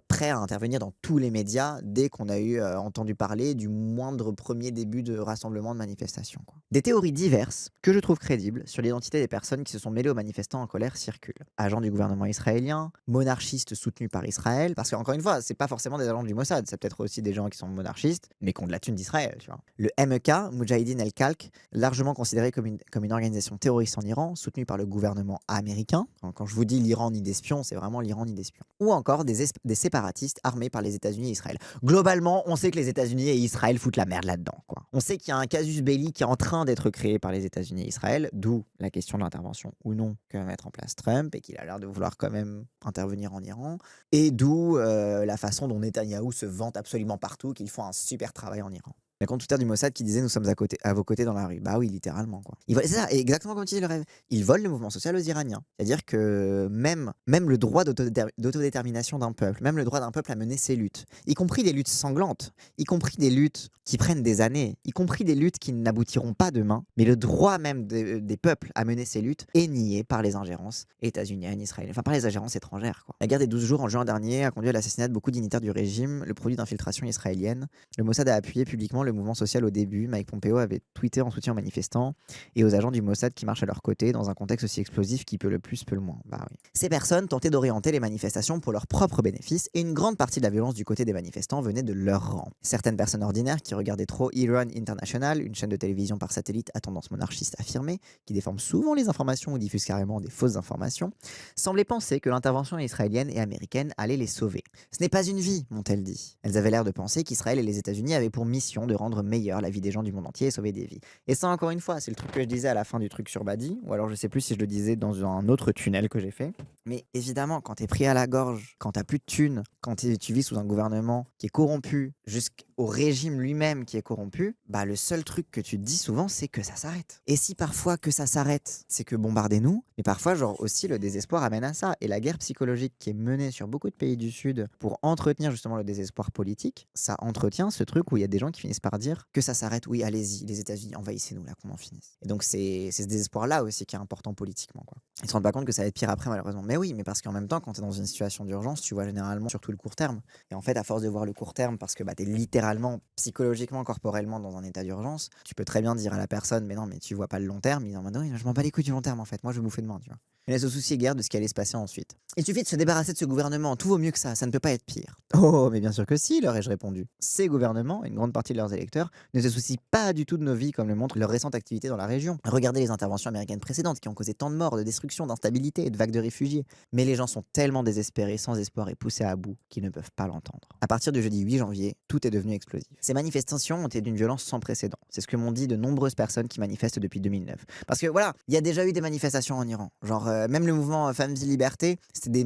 Speaker 1: prêt à intervenir dans tous les médias dès qu'on a eu entendu parler du moindre premier début de rassemblement de manifestation, quoi. Des théories diverses, que je trouve crédibles, sur l'identité des personnes qui se sont mêlées aux manifestants en colère circulent. Agents du gouvernement israélien, monarchistes soutenus par Israël, parce qu'encore une fois, c'est pas forcément des agents du Mossad, c'est peut-être aussi des gens qui sont monarchistes, mais qui ont de la thune d'Israël, tu vois. Le MEK, Moudjahidine el-Khalq, largement considéré comme une organisation terroriste en Iran, soutenue par le gouvernement américain. Donc, quand je vous dis l'Iran ni d'espions, c'est vraiment l'Iran ni d'espions. Ou encore des séparatistes armés par les États-Unis et Israël. Globalement, on sait que les États-Unis et Israël foutent la merde là-dedans, quoi. On sait qu'il y a un casus belli qui est en train vient d'être créé par les États-Unis et Israël, d'où la question de l'intervention ou non que va mettre en place Trump et qu'il a l'air de vouloir quand même intervenir en Iran, et d'où la façon dont Netanyahou se vante absolument partout qu'ils font un super travail en Iran. Le conducteur du Mossad qui disait: «Nous sommes à vos côtés dans la rue». Bah oui, littéralement, quoi. C'est ça, exactement comme tu dis, le rêve. Ils volent le mouvement social aux Iraniens. C'est-à-dire que même le droit d'autodétermination d'un peuple, même le droit d'un peuple à mener ses luttes, y compris des luttes sanglantes, y compris des luttes qui prennent des années, y compris des luttes qui n'aboutiront pas demain, mais le droit même des peuples à mener ces luttes est nié par les ingérences états-uniennes, israéliennes, enfin par les ingérences étrangères, quoi. La guerre des 12 jours en juin dernier a conduit à l'assassinat de beaucoup d'unitaires du régime, le produit d'infiltration israélienne. Le Mossad a appuyé publiquement le mouvement social au début. Mike Pompeo avait tweeté en soutien aux manifestants et aux agents du Mossad qui marchent à leur côté dans un contexte aussi explosif qui peut le plus, peut le moins. Bah oui. Ces personnes tentaient d'orienter les manifestations pour leurs propres bénéfices et une grande partie de la violence du côté des manifestants venait de leur rang. Certaines personnes ordinaires qui regardaient trop Iran International, une chaîne de télévision par satellite à tendance monarchiste affirmée, qui déforme souvent les informations ou diffuse carrément des fausses informations, semblaient penser que l'intervention israélienne et américaine allait les sauver. Ce n'est pas une vie, m'ont-elles dit. Elles avaient l'air de penser qu'Israël et les États-Unis avaient pour mission de rendre meilleure la vie des gens du monde entier et sauver des vies. Et ça, encore une fois, c'est le truc que je disais à la fin du truc sur Badi, ou alors je sais plus si je le disais dans un autre tunnel que j'ai fait. Mais évidemment, quand t'es pris à la gorge, quand t'as plus de thunes, quand tu vis sous un gouvernement qui est corrompu, jusqu'au régime lui-même qui est corrompu, bah le seul truc que tu te dis souvent, c'est que ça s'arrête. Et si parfois que ça s'arrête, c'est que bombardez-nous, mais parfois, genre aussi, le désespoir amène à ça. Et la guerre psychologique qui est menée sur beaucoup de pays du Sud pour entretenir justement le désespoir politique, ça entretient ce truc où il y a des gens qui finissent par dire que ça s'arrête, oui, allez-y, les États-Unis, envahissez-nous là, qu'on en finisse. Et donc c'est ce désespoir-là aussi qui est important politiquement, quoi. Ils se rendent pas compte que ça va être pire après, malheureusement. Mais oui, mais parce qu'en même temps, quand tu es dans une situation d'urgence, tu vois généralement surtout le court terme. Et en fait, à force de voir le court terme, parce que bah, tu es littéralement, psychologiquement, corporellement dans un état d'urgence, tu peux très bien dire à la personne: mais non, mais tu vois pas le long terme. Ils disent: non, oui, je m'en bats les couilles du long terme en fait, moi je vais bouffer demain, tu vois. Mais elle se soucie guère de ce qui allait se passer ensuite. Il suffit de se débarrasser de ce gouvernement, tout vaut mieux que ça ne peut pas être pire. Oh, mais bien sûr que si, leur ai-je répondu. Ces gouvernements, et une grande partie de leurs électeurs, ne se soucient pas du tout de nos vies comme le montre leur récente activité dans la région. Regardez les interventions américaines précédentes qui ont causé tant de morts, de destruction, d'instabilité et de vagues de réfugiés. Mais les gens sont tellement désespérés, sans espoir et poussés à bout qu'ils ne peuvent pas l'entendre. À partir du jeudi 8 janvier, tout est devenu explosif. Ces manifestations ont été d'une violence sans précédent. C'est ce que m'ont dit de nombreuses personnes qui manifestent depuis 2009. Parce que voilà, il y a déjà eu des manifestations en Iran. Genre, même le mouvement Femmes, Vie, Liberté, c'est des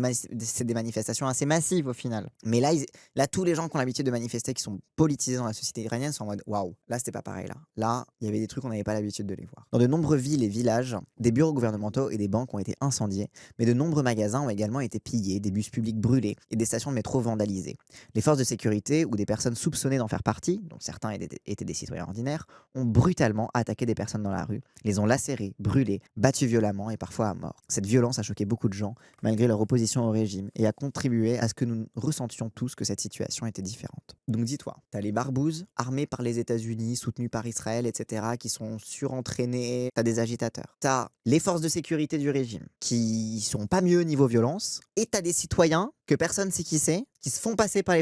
Speaker 1: manifestations assez massives au final. Mais là, tous les gens qui ont l'habitude de manifester, qui sont politisés dans la société iranienne, sont en mode waouh, là c'était pas pareil là. Là, il y avait des trucs qu'on n'avait pas l'habitude de les voir. Dans de nombreuses villes et villages, des bureaux gouvernementaux et des banques ont été incendiés, mais de nombreux magasins ont également été pillés, des bus publics brûlés et des stations de métro vandalisées. Les forces de sécurité ou des personnes soupçonnées d'en faire partie, dont certains étaient des citoyens ordinaires, ont brutalement attaqué des personnes dans la rue, les ont lacérées, brûlées, battues violemment et parfois à mort. Cette violence a choqué beaucoup de gens, malgré leur opposition au régime, et a contribué à ce que nous ressentions tous que cette situation était différente. Donc dis-toi, t'as les barbouzes, armés par les États-Unis, soutenus par Israël, etc., qui sont surentraînés, t'as des agitateurs. T'as les forces de sécurité du régime, qui sont pas mieux niveau violence, et t'as des citoyens, que personne sait qui c'est, qui se font passer par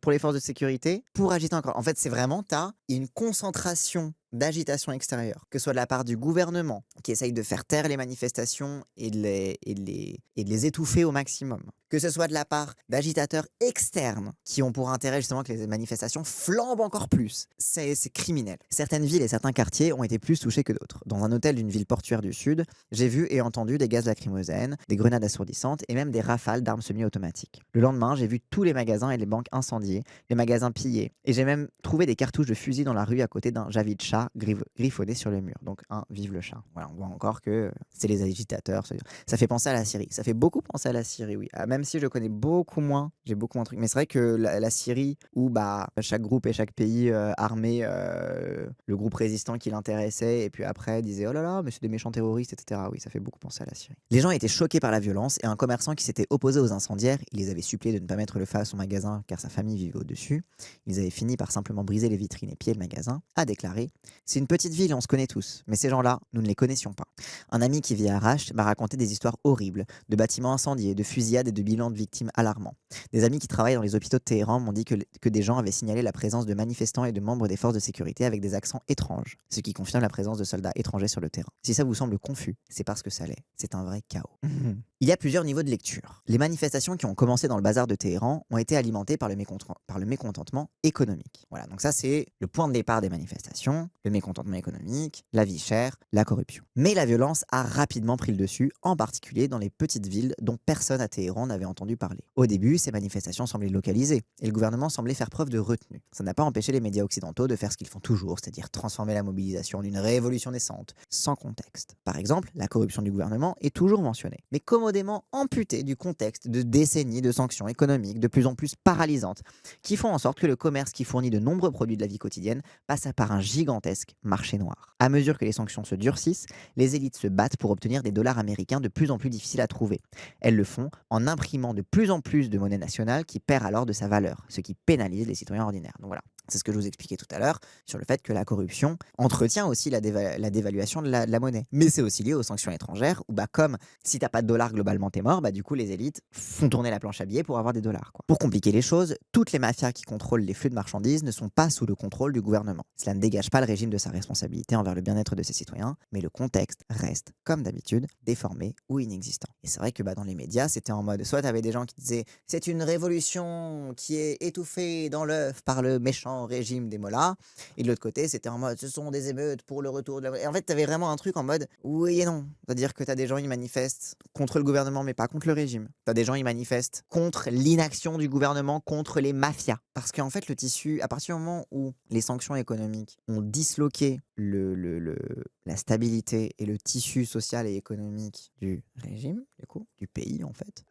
Speaker 1: pour les forces de sécurité pour agiter encore. En fait, c'est vraiment, t'as une concentration d'agitation extérieure, que ce soit de la part du gouvernement, qui essaye de faire taire les manifestations et de les étouffer au maximum, que ce soit de la part d'agitateurs externes, qui ont pour intérêt justement que les manifestations flambent encore plus. C'est criminel. Certaines villes et certains quartiers ont été plus touchés que d'autres. Dans un hôtel d'une ville portuaire du Sud, j'ai vu et entendu des gaz lacrymogènes, des grenades assourdissantes et même des rafales d'armes semi-automatiques. Le lendemain, j'ai vu tous les magasins et les banques incendiés, les magasins pillés, et j'ai même trouvé des cartouches de fusil dans la rue à côté d'un Javid chat griffonné sur le mur. Donc vive le chat. Voilà, on voit encore que c'est les agitateurs. Ça fait penser à la Syrie. Ça fait beaucoup penser à la Syrie, oui. Même si je connais beaucoup moins, j'ai beaucoup moins de trucs. Mais c'est vrai que la Syrie, où bah, chaque groupe et chaque pays armé, le groupe résistant qui l'intéressait, et puis après disait oh là là, mais c'est des méchants terroristes, etc. Oui, ça fait beaucoup penser à la Syrie. Les gens étaient choqués par la violence, et un commerçant qui s'était opposé aux incendiaires, il les avait suppliés de ne pas mettre le feu à son magasin car sa famille vivait au-dessus. Ils avaient fini par simplement briser les vitrines et piller le magasin, a déclaré: c'est une petite ville, on se connaît tous, mais ces gens-là, nous ne les connaissions pas. Un ami qui vit à Rasht m'a raconté des histoires horribles, de bâtiments incendiés, de fusillades et de bilans de victimes alarmants. Des amis qui travaillent dans les hôpitaux de Téhéran m'ont dit que des gens avaient signalé la présence de manifestants et de membres des forces de sécurité avec des accents étranges, ce qui confirme la présence de soldats étrangers sur le terrain. Si ça vous semble confus, c'est parce que ça l'est. C'est un vrai chaos. Il y a plusieurs niveaux de lecture. Les manifestations qui ont commencé dans le bazar de Téhéran ont été alimentées par le mécontentement économique. Voilà, donc ça c'est le point de départ des manifestations, le mécontentement économique, la vie chère, la corruption. Mais la violence a rapidement pris le dessus, en particulier dans les petites villes dont personne à Téhéran n'avait entendu parler. Au début, ces manifestations semblaient localisées et le gouvernement semblait faire preuve de retenue. Ça n'a pas empêché les médias occidentaux de faire ce qu'ils font toujours, c'est-à-dire transformer la mobilisation en une révolution naissante, sans contexte. Par exemple, la corruption du gouvernement est toujours mentionnée, mais commodément amputée du contexte de décennies de sanctions économiques de plus en plus paralysantes, qui font en sorte que le commerce qui fournit de nombreux produits de la vie quotidienne passe par un gigantesque marché noir. À mesure que les sanctions se durcissent, les élites se battent pour obtenir des dollars américains de plus en plus difficiles à trouver. Elles le font en imprimant de plus en plus de monnaie nationale qui perd alors de sa valeur, ce qui pénalise les citoyens ordinaires. Donc voilà. C'est ce que je vous expliquais tout à l'heure sur le fait que la corruption entretient aussi la dévaluation de la monnaie. Mais c'est aussi lié aux sanctions étrangères où comme si t'as pas de dollars globalement t'es mort, du coup les élites font tourner la planche à billets pour avoir des dollars, quoi. Pour compliquer les choses, toutes les mafias qui contrôlent les flux de marchandises ne sont pas sous le contrôle du gouvernement. Cela ne dégage pas le régime de sa responsabilité envers le bien-être de ses citoyens, mais le contexte reste, comme d'habitude, déformé ou inexistant. Et c'est vrai que dans les médias, c'était en mode soit t'avais des gens qui disaient c'est une révolution qui est étouffée dans l'œuf par le méchant régime des mollahs, et de l'autre côté c'était en mode ce sont des émeutes pour le retour de la... Et en fait t'avais vraiment un truc en mode oui et non, c'est-à-dire que t'as des gens ils manifestent contre le gouvernement mais pas contre le régime, t'as des gens ils manifestent contre l'inaction du gouvernement, contre les mafias, parce qu'en fait le tissu, à partir du moment où les sanctions économiques ont disloqué la stabilité et le tissu social et économique du régime, du coup, du pays en fait,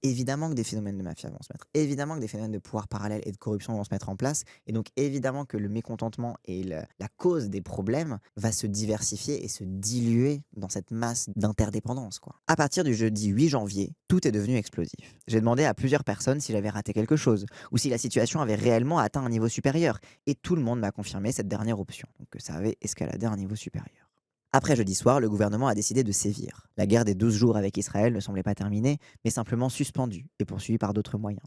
Speaker 1: évidemment que des phénomènes de mafia vont se mettre, évidemment que des phénomènes de pouvoir parallèle et de corruption vont se mettre en place, et donc évidemment que le mécontentement et la cause des problèmes va se diversifier et se diluer dans cette masse d'interdépendance, quoi. À partir du jeudi 8 janvier, tout est devenu explosif. J'ai demandé à plusieurs personnes si j'avais raté quelque chose, ou si la situation avait réellement atteint un niveau supérieur, et tout le monde m'a confirmé cette dernière option, donc que ça avait escaladé à un niveau supérieur. Après jeudi soir, le gouvernement a décidé de sévir. La guerre des 12 jours avec Israël ne semblait pas terminée, mais simplement suspendue et poursuivie par d'autres moyens.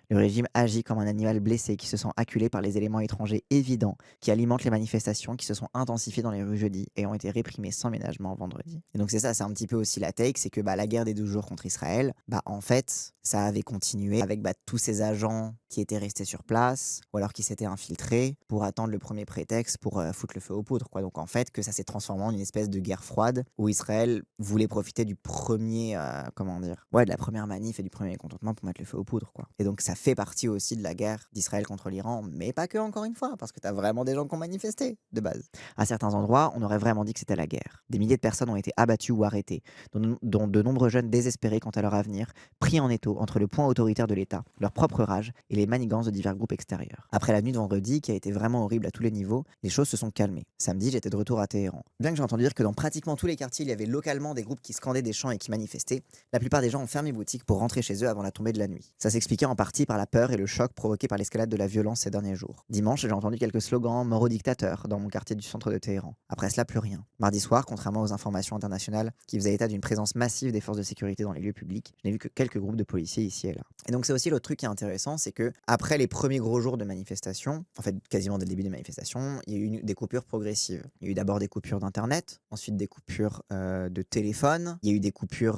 Speaker 1: Le régime agit comme un animal blessé qui se sent acculé par les éléments étrangers évidents qui alimentent les manifestations qui se sont intensifiées dans les rues jeudi et ont été réprimées sans ménagement vendredi. Et donc c'est ça, c'est un petit peu aussi la take, c'est que la guerre des 12 jours contre Israël, en fait, ça avait continué avec tous ces agents qui étaient restés sur place ou alors qui s'étaient infiltrés pour attendre le premier prétexte pour foutre le feu aux poudres, quoi. Donc en fait, que ça s'est transformé en une espèce de guerre froide où Israël voulait profiter du premier, de la première manif et du premier mécontentement pour mettre le feu aux poudres, quoi. Et donc ça fait partie aussi de la guerre d'Israël contre l'Iran, mais pas que, encore une fois, parce que t'as vraiment des gens qui ont manifesté de base. À certains endroits, on aurait vraiment dit que c'était la guerre. Des milliers de personnes ont été abattues ou arrêtées, dont de nombreux jeunes désespérés quant à leur avenir, pris en étau entre le point autoritaire de l'État, leur propre rage et les manigances de divers groupes extérieurs. Après la nuit de vendredi, qui a été vraiment horrible à tous les niveaux, les choses se sont calmées. Samedi, j'étais de retour à Téhéran. Bien que j'ai entendu dire que dans pratiquement tous les quartiers, il y avait localement des groupes qui scandaient des chants et qui manifestaient, la plupart des gens ont fermé boutique pour rentrer chez eux avant la tombée de la nuit. Ça s'expliquait en partie par la peur et le choc provoqué par l'escalade de la violence ces derniers jours. Dimanche, j'ai entendu quelques slogans mort aux dictateurs dans mon quartier du centre de Téhéran. Après cela, plus rien. Mardi soir, contrairement aux informations internationales qui faisaient état d'une présence massive des forces de sécurité dans les lieux publics, je n'ai vu que quelques groupes de policiers ici et là. Et donc c'est aussi l'autre truc qui est intéressant, c'est que après les premiers gros jours de manifestation, en fait quasiment dès le début des manifestations, il y a eu des coupures progressives. Il y a eu d'abord des coupures d'internet, ensuite des coupures de téléphone, il y a eu des coupures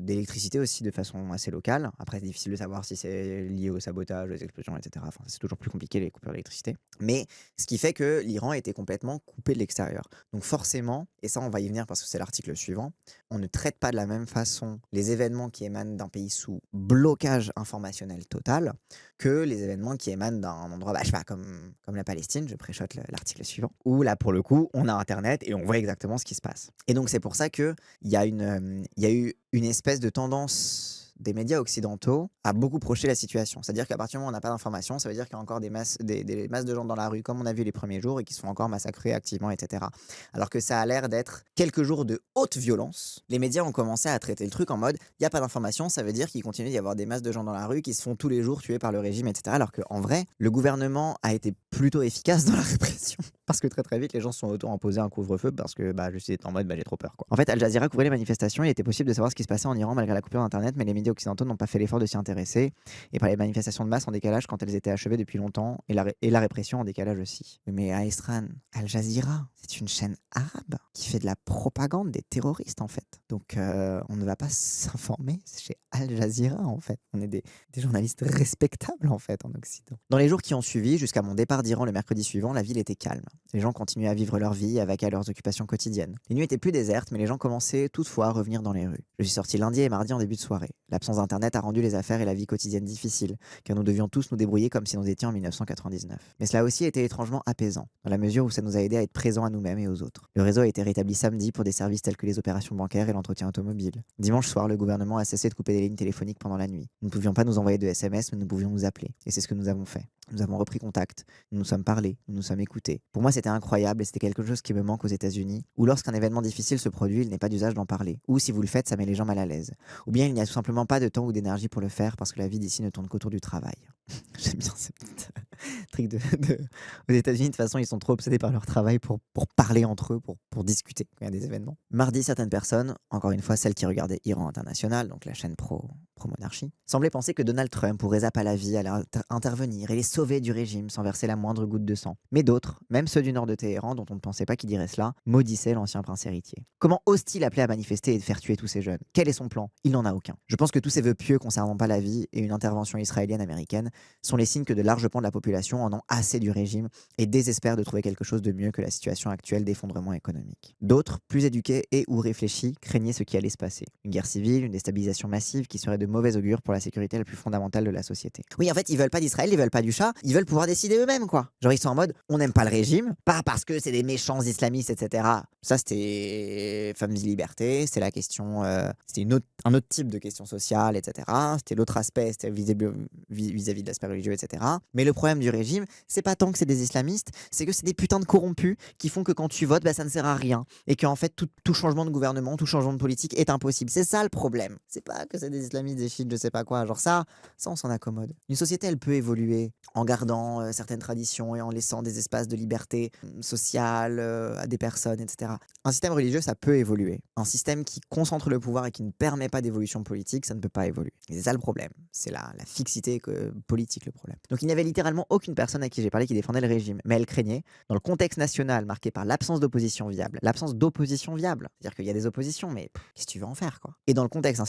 Speaker 1: d'électricité aussi de façon assez locale. Après c'est difficile de savoir si c'est lié au sabotage, aux explosions, etc. Enfin c'est toujours plus compliqué les coupures d'électricité. Mais ce qui fait que l'Iran était complètement coupé de l'extérieur. Donc forcément, et ça on va y venir parce que c'est l'article suivant, on ne traite pas de la même façon les événements qui émanent d'un pays sous blocage informationnel total que les événements qui émanent d'un endroit, comme la Palestine, je préchote l'article suivant, où là pour le coup on a internet et on voit exactement ce qui se passe. Et donc c'est pour ça qu'il y a eu une espèce de tendance des médias occidentaux à beaucoup projeter la situation. C'est-à-dire qu'à partir du moment où on n'a pas d'informations, ça veut dire qu'il y a encore des masses de gens dans la rue, comme on a vu les premiers jours, et qui se font encore massacrer activement, etc. Alors que ça a l'air d'être quelques jours de haute violence. Les médias ont commencé à traiter le truc en mode, il n'y a pas d'informations, ça veut dire qu'il continue d'y avoir des masses de gens dans la rue qui se font tous les jours tuer par le régime, etc. Alors qu'en vrai, le gouvernement a été plutôt efficace dans la répression. Parce que très vite, les gens se sont auto-imposés un couvre-feu parce que juste ils étaient en mode j'ai trop peur, quoi. En fait, Al Jazeera couvrait les manifestations. Il était possible de savoir ce qui se passait en Iran malgré la coupure d'internet, mais les médias occidentaux n'ont pas fait l'effort de s'y intéresser et parlaient de manifestations de masse en décalage quand elles étaient achevées depuis longtemps et la répression en décalage aussi. Oui, mais Aïsran, Al Jazeera, c'est une chaîne arabe qui fait de la propagande des terroristes en fait. Donc on ne va pas s'informer chez Al Jazeera en fait. On est des journalistes respectables en fait en Occident. Dans les jours qui ont suivi, jusqu'à mon départ d'Iran le mercredi suivant, la ville était calme. Les gens continuaient à vivre leur vie, à vaquer à leurs occupations quotidiennes. Les nuits étaient plus désertes, mais les gens commençaient toutefois à revenir dans les rues. Je suis sorti lundi et mardi en début de soirée. L'absence d'internet a rendu les affaires et la vie quotidienne difficiles, car nous devions tous nous débrouiller comme si nous étions en 1999. Mais cela a aussi été étrangement apaisant, dans la mesure où ça nous a aidé à être présents à nous-mêmes et aux autres. Le réseau a été rétabli samedi pour des services tels que les opérations bancaires et l'entretien automobile. Dimanche soir, le gouvernement a cessé de couper les lignes téléphoniques pendant la nuit. Nous ne pouvions pas nous envoyer de SMS, mais nous pouvions nous appeler. Et c'est ce que nous avons fait. Nous avons repris contact, nous nous sommes parlé, nous nous sommes écoutés. Pour moi, c'était incroyable et c'était quelque chose qui me manque aux États-Unis, où lorsqu'un événement difficile se produit, il n'est pas d'usage d'en parler. Ou si vous le faites, ça met les gens mal à l'aise. Ou bien il n'y a tout simplement pas de temps ou d'énergie pour le faire parce que la vie d'ici ne tourne qu'autour du travail. J'aime bien ce petit truc Aux États-Unis, de toute façon, ils sont trop obsédés par leur travail pour parler entre eux, pour discuter quand il y a des événements. Mardi, certaines personnes, encore une fois celles qui regardaient Iran International, donc la chaîne pro-monarchie, semblaient penser que Donald Trump ou Reza Pahlavi allaient intervenir et les sauver du régime sans verser la moindre goutte de sang. Mais d'autres, même ceux du nord de Téhéran, dont on ne pensait pas qu'ils diraient cela, maudissaient l'ancien prince héritier. Comment ose-t-il appeler à manifester et de faire tuer tous ces jeunes? Quel est son plan? Il n'en a aucun. Je pense que tous ces vœux pieux concernant Pahlavi et une intervention israélienne-américaine sont les signes que de larges pans de la population en ont assez du régime et désespèrent de trouver quelque chose de mieux que la situation actuelle d'effondrement économique. D'autres, plus éduqués et ou réfléchis, craignaient ce qui allait se passer. Une guerre civile, une déstabilisation massive qui serait de mauvais augure pour la sécurité la plus fondamentale de la société. Oui, en fait, ils veulent pas d'Israël, ils veulent pas du chat, ils veulent pouvoir décider eux-mêmes, quoi. Genre, ils sont en mode, on n'aime pas le régime, pas parce que c'est des méchants islamistes, etc. Ça, c'était femmes et liberté, c'est la question, c'était un autre type de question sociale, etc. C'était l'autre aspect, c'était vis-à-vis de l'aspect religieux, etc. Mais le problème du régime, c'est pas tant que c'est des islamistes, c'est que c'est des putains de corrompus qui font que quand tu votes, ça ne sert à rien. Et qu'en fait, tout changement de gouvernement, tout changement de politique est impossible. C'est ça le problème. C'est pas que c'est des islamistes, des chiites, je sais pas quoi. Genre ça on s'en accommode. Une société, elle peut évoluer en gardant certaines traditions et en laissant des espaces de liberté sociale à des personnes, etc. Un système religieux, ça peut évoluer. Un système qui concentre le pouvoir et qui ne permet pas d'évolution politique, ça ne peut pas évoluer. Et c'est ça le problème. C'est la fixité politique le problème. Donc il n'y avait littéralement aucune personne à qui j'ai parlé qui défendait le régime, mais elle craignait, dans le contexte national marqué par l'absence d'opposition viable, c'est-à-dire qu'il y a des oppositions, mais qu'est-ce que tu veux en faire, quoi? Et dans le contexte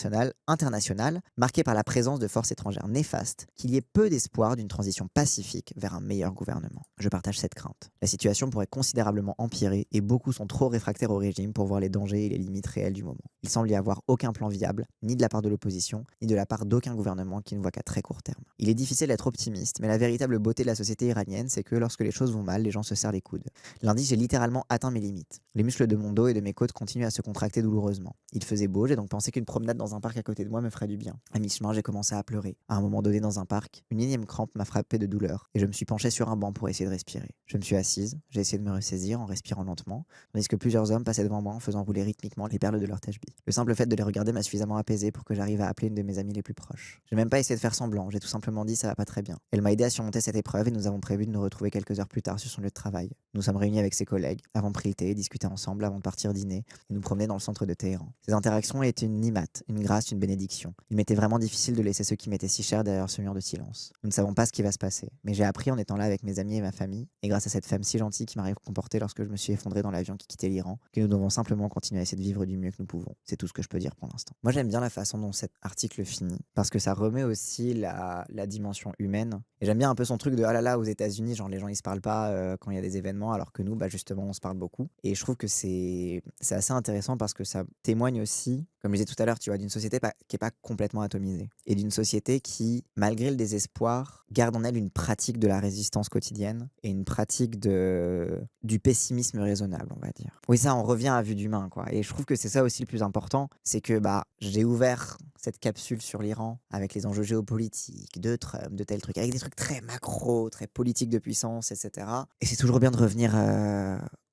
Speaker 1: international, marqué par la présence de forces étrangères néfastes, qu'il y ait peu d'espoir d'une transition pacifique vers un meilleur gouvernement. Je partage cette crainte. La situation pourrait considérablement empirer et beaucoup sont trop réfractaires au régime pour voir les dangers et les limites réelles du moment. Il semble y avoir aucun plan viable, ni de la part de l'opposition, ni de la part d'aucun gouvernement qui ne voit qu'à très court terme. Il est difficile d'être optimiste, mais la véritable beauté de la société iranienne, c'est que lorsque les choses vont mal, les gens se serrent les coudes. Lundi, j'ai littéralement atteint mes limites. Les muscles de mon dos et de mes côtes continuent à se contracter douloureusement. Il faisait beau, j'ai donc pensé qu'une promenade dans un parc à côté de moi me ferait du bien. À mi-chemin, j'ai commencé à pleurer. À un moment donné dans un parc, une énième crampe m'a frappé de douleur et je me suis penché sur un banc pour essayer de respirer. Je me suis assise, j'ai essayé de me ressaisir en respirant lentement, tandis que plusieurs hommes passaient devant moi en faisant rouler rythmiquement les perles de leur tashbih. Le simple fait de les regarder m'a suffisamment apaisé pour que j'arrive à appeler une de mes amies les plus proches. J'ai même pas essayé de faire semblant, j'ai tout simplement dit ça va pas très bien. Elle m'a aidé à surmonter cette épreuve et nous avons prévu de nous retrouver quelques heures plus tard sur son lieu de travail. Nous sommes réunis avec ses collègues, avons pris le thé, discuté ensemble avant de partir dîner et nous promener dans le centre de Téhéran. Ces interactions étaient une nimate, une grâce, une bénédiction. Il m'était vraiment difficile de laisser ceux qui m'étaient si chers derrière ce mur de silence. Nous ne savons pas ce qui va se passer, mais j'ai appris en étant là avec mes amis et ma famille, et grâce à cette femme si gentille qui m'a réconforté lorsque je me suis effondré dans l'avion qui quittait l'Iran, que nous devons simplement continuer à essayer de vivre du mieux que nous pouvons. C'est tout ce que je peux dire pour l'instant. Moi j'aime bien la façon dont cet article finit, parce que ça remet aussi la dimension humaine. Et j'aime bien un peu son truc de ah là là, aux États-Unis, genre les gens ils se parlent pas quand il y a des événements, alors que nous, justement, on se parle beaucoup. Et je trouve que c'est assez intéressant parce que ça témoigne aussi, comme je disais tout à l'heure, tu vois, d'une société qui est pas complètement atomisée. Et d'une société qui, malgré le désespoir, garde en elle une pratique de la résistance quotidienne et une pratique du pessimisme raisonnable, on va dire. Oui, ça, on revient à vue d'humain, quoi. Et je trouve que c'est ça aussi le plus important, c'est que j'ai ouvert cette capsule sur l'Iran avec les enjeux géopolitiques, de Trump, de tels trucs, avec des trucs très macro, très politiques de puissance, etc. Et c'est toujours bien de revenir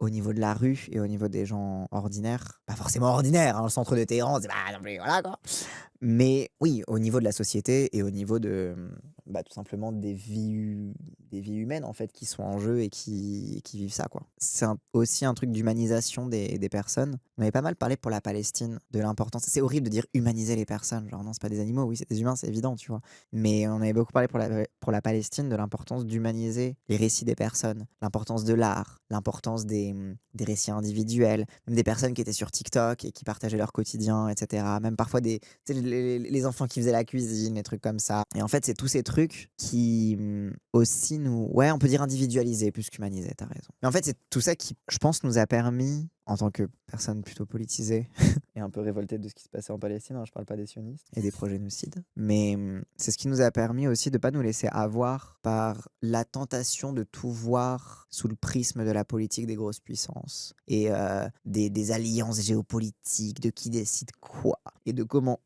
Speaker 1: au niveau de la rue et au niveau des gens ordinaires. Pas forcément ordinaires, hein, le centre de Téhéran, c'est pas non plus, voilà quoi. Mais oui, au niveau de la société et au niveau de tout simplement des vies humaines en fait qui sont en jeu et qui vivent ça quoi. C'est aussi un truc d'humanisation des personnes. On avait pas mal parlé pour la Palestine de l'importance. C'est horrible de dire humaniser les personnes, genre non c'est pas des animaux, oui c'est des humains, c'est évident tu vois. Mais on avait beaucoup parlé pour la Palestine de l'importance d'humaniser les récits des personnes, l'importance de l'art, l'importance des récits individuels, même des personnes qui étaient sur TikTok et qui partageaient leur quotidien, etc. Même parfois tu sais, les enfants qui faisaient la cuisine, les trucs comme ça. Et en fait, c'est tous ces trucs qui aussi nous. Ouais, on peut dire individualiser plus qu'humaniser, t'as raison. Mais en fait, c'est tout ça qui, je pense, nous a permis, en tant que personne plutôt politisée et un peu révoltée de ce qui se passait en Palestine, hein, je parle pas des sionistes et des progénocides, mais c'est ce qui nous a permis aussi de pas nous laisser avoir par la tentation de tout voir sous le prisme de la politique des grosses puissances et des alliances géopolitiques, de qui décide quoi et de comment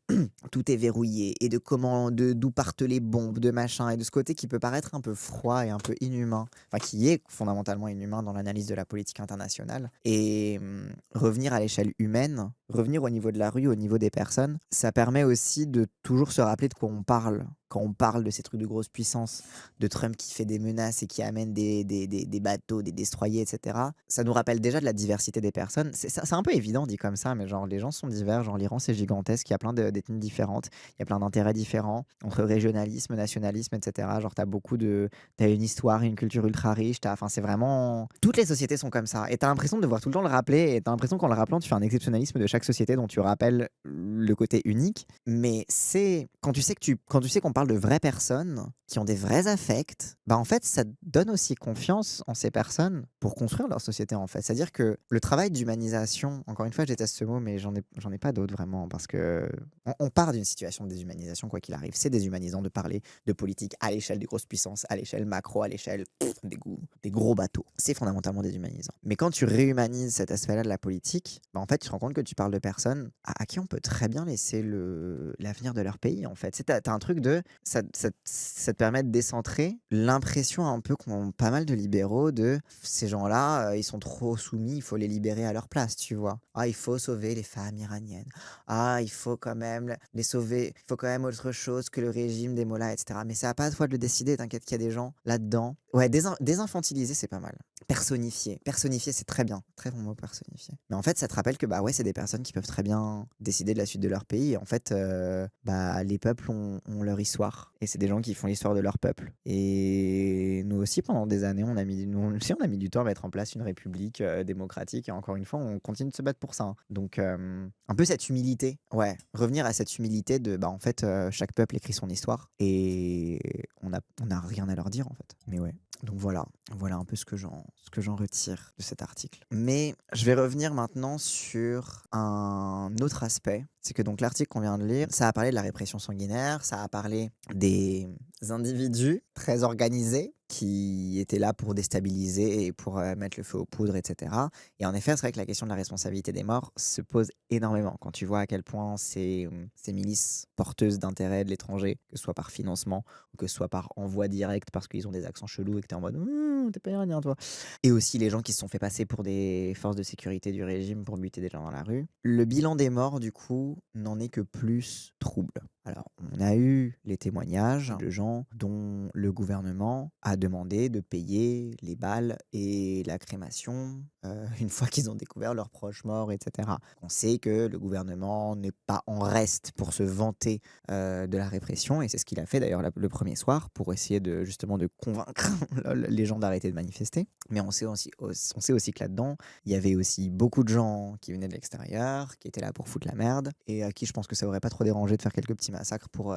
Speaker 1: tout est verrouillé et de comment d'où partent les bombes, de machin et de ce côté qui peut paraître un peu froid et un peu inhumain, enfin qui est fondamentalement inhumain dans l'analyse de la politique internationale et revenir à l'échelle humaine, revenir au niveau de la rue, au niveau des personnes, ça permet aussi de toujours se rappeler de quoi on parle. Quand on parle de ces trucs de grosse puissance, de Trump qui fait des menaces et qui amène des bateaux, des destroyers, etc., ça nous rappelle déjà de la diversité des personnes. C'est un peu évident dit comme ça, mais genre les gens sont divers, genre l'Iran c'est gigantesque, il y a plein d'ethnies différentes, il y a plein d'intérêts différents, entre régionalisme, nationalisme, etc. Genre t'as une histoire, une culture ultra riche, enfin c'est vraiment... Toutes les sociétés sont comme ça, et t'as l'impression de devoir tout le temps le rappeler, et t'as l'impression qu'en le rappelant, tu fais un exceptionnalisme de chaque société dont tu rappelles le côté unique, mais c'est... Quand tu sais qu'on parle de vraies personnes qui ont des vrais affects, bah en fait, ça donne aussi confiance en ces personnes pour construire leur société en fait. C'est-à-dire que le travail d'humanisation, encore une fois, je déteste ce mot, mais j'en ai pas d'autre vraiment, parce que on part d'une situation de déshumanisation quoi qu'il arrive. C'est déshumanisant de parler de politique à l'échelle des grosses puissances, à l'échelle macro, à l'échelle des gros bateaux. C'est fondamentalement déshumanisant. Mais quand tu réhumanises cet aspect-là de la politique, bah en fait, tu te rends compte que tu parles de personnes à qui on peut très bien laisser l'avenir de leur pays en fait. T'as un truc de ça te permet de décentrer l'impression un peu qu'ont pas mal de libéraux de ces gens-là, ils sont trop soumis, il faut les libérer à leur place, tu vois. Ah, il faut sauver les femmes iraniennes. Ah, il faut quand même les sauver. Il faut quand même autre chose que le régime des mollahs, etc. Mais c'est à pas à toi de le décider, t'inquiète qu'il y a des gens là-dedans. Ouais, désinfantiliser, c'est pas mal. Personnifier. Personnifier, c'est très bien. Très bon mot, personnifier. Mais en fait, ça te rappelle que bah ouais, c'est des personnes qui peuvent très bien décider de la suite de leur pays. Et en fait, bah, les peuples ont leur histoire. Et c'est des gens qui font l'histoire de leur peuple. Et nous aussi, pendant des années, nous aussi, on a mis du temps à mettre en place une république démocratique. Et encore une fois, on continue de se battre pour ça, hein. Donc, un peu cette humilité. Ouais, revenir à cette humilité de, bah, en fait, chaque peuple écrit son histoire. Et on a rien à leur dire, en fait. Mais ouais. Donc voilà un peu ce que j'en retire de cet article. Mais je vais revenir maintenant sur un autre aspect. C'est que donc l'article qu'on vient de lire, ça a parlé de la répression sanguinaire, ça a parlé des individus très organisés qui étaient là pour déstabiliser et pour mettre le feu aux poudres, etc. Et en effet, c'est vrai que la question de la responsabilité des morts se pose énormément quand tu vois à quel point ces milices porteuses d'intérêt de l'étranger, que ce soit par financement ou que ce soit par envoi direct parce qu'ils ont des accents chelous et que t'es en mode t'es pas iranien toi. Et aussi les gens qui se sont fait passer pour des forces de sécurité du régime pour buter des gens dans la rue. Le bilan des morts, du coup, n'en est que plus trouble. Alors, on a eu les témoignages de gens dont le gouvernement a demandé de payer les balles et la crémation une fois qu'ils ont découvert leurs proches morts, etc. On sait que le gouvernement n'est pas en reste pour se vanter de la répression, et c'est ce qu'il a fait d'ailleurs le premier soir pour essayer de justement de convaincre les gens d'arrêter de manifester. Mais on sait aussi que là-dedans, il y avait aussi beaucoup de gens qui venaient de l'extérieur, qui étaient là pour foutre la merde, et à qui je pense que ça aurait pas trop dérangé de faire quelques petits massacres pour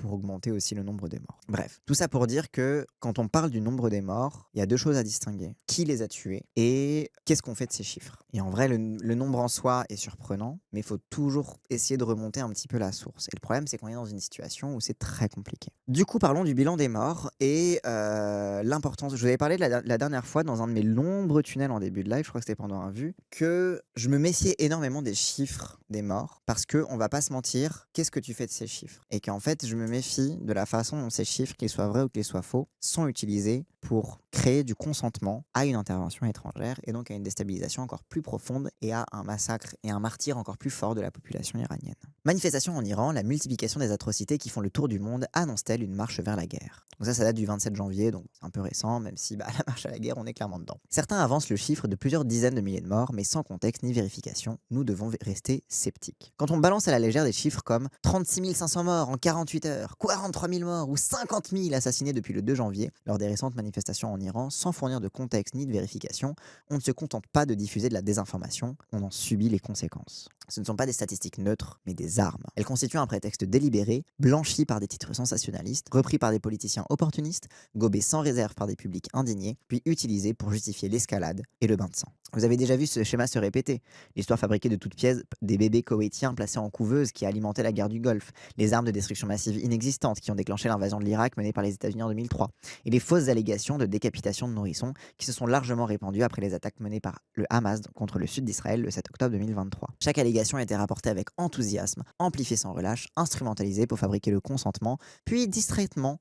Speaker 1: augmenter aussi le nombre des morts. Bref, tout ça pour dire que quand on parle du nombre des morts, il y a deux choses à distinguer. Qui les a tués et qu'est-ce qu'on fait de ces chiffres? Et en vrai, le nombre en soi est surprenant, mais il faut toujours essayer de remonter un petit peu la source. Et le problème, c'est qu'on est dans une situation où c'est très compliqué. Du coup, parlons du bilan des morts et l'importance. Je vous avais parlé de la dernière fois dans un de mes nombreux tunnels en début de live, je crois que c'était pendant un vu, que je me méfiais énormément des chiffres des morts parce que on va pas se mentir, qu'est-ce que tu fais de ces chiffres? Et qu'en fait, je me méfie de la façon dont ces chiffres, qu'ils soient vrais ou qu'ils soient faux, sont utilisés pour créer du consentement à une intervention étrangère et donc à une déstabilisation encore plus profonde et à un massacre et un martyre encore plus fort de la population iranienne. Manifestation en Iran, la multiplication des atrocités qui font le tour du monde annonce-t-elle une marche vers la guerre? Donc ça date du 27 janvier, donc c'est un peu récent, même si la marche à la guerre, on est clairement dedans. Certains avancent le chiffre de plusieurs dizaines de milliers de morts, mais sans contexte ni vérification, nous devons rester sceptiques. Quand on balance à la légère des chiffres comme 36 500 morts en 48 heures, 43 000 morts ou 50 000 assassinés depuis le 2 janvier, lors des récentes manifestations en Iran, sans fournir de contexte ni de vérification, on ne se contente pas de diffuser de la désinformation, on en subit les conséquences. Ce ne sont pas des statistiques neutres, mais des armes. Elles constituent un prétexte délibéré, blanchi par des titres sensationnalistes, repris par des politiciens opportunistes, gobés sans réserve par des publics indignés, puis utilisés pour justifier l'escalade et le bain de sang. Vous avez déjà vu ce schéma se répéter. L'histoire fabriquée de toutes pièces des bébés koweïtiens placés en couveuse qui alimentaient la guerre du Golfe, les armes de destruction massive inexistantes qui ont déclenché l'invasion de l'Irak menée par les États-Unis en 2003, et les fausses allégations de décapitation de nourrissons qui se sont largement répandues après les attaques menées par le Hamas contre le sud d'Israël le 7 octobre 2023. Chaque allégation a été rapportée avec enthousiasme, amplifiée sans relâche, instrumentalisée pour fabriquer le consentement, puis discrètement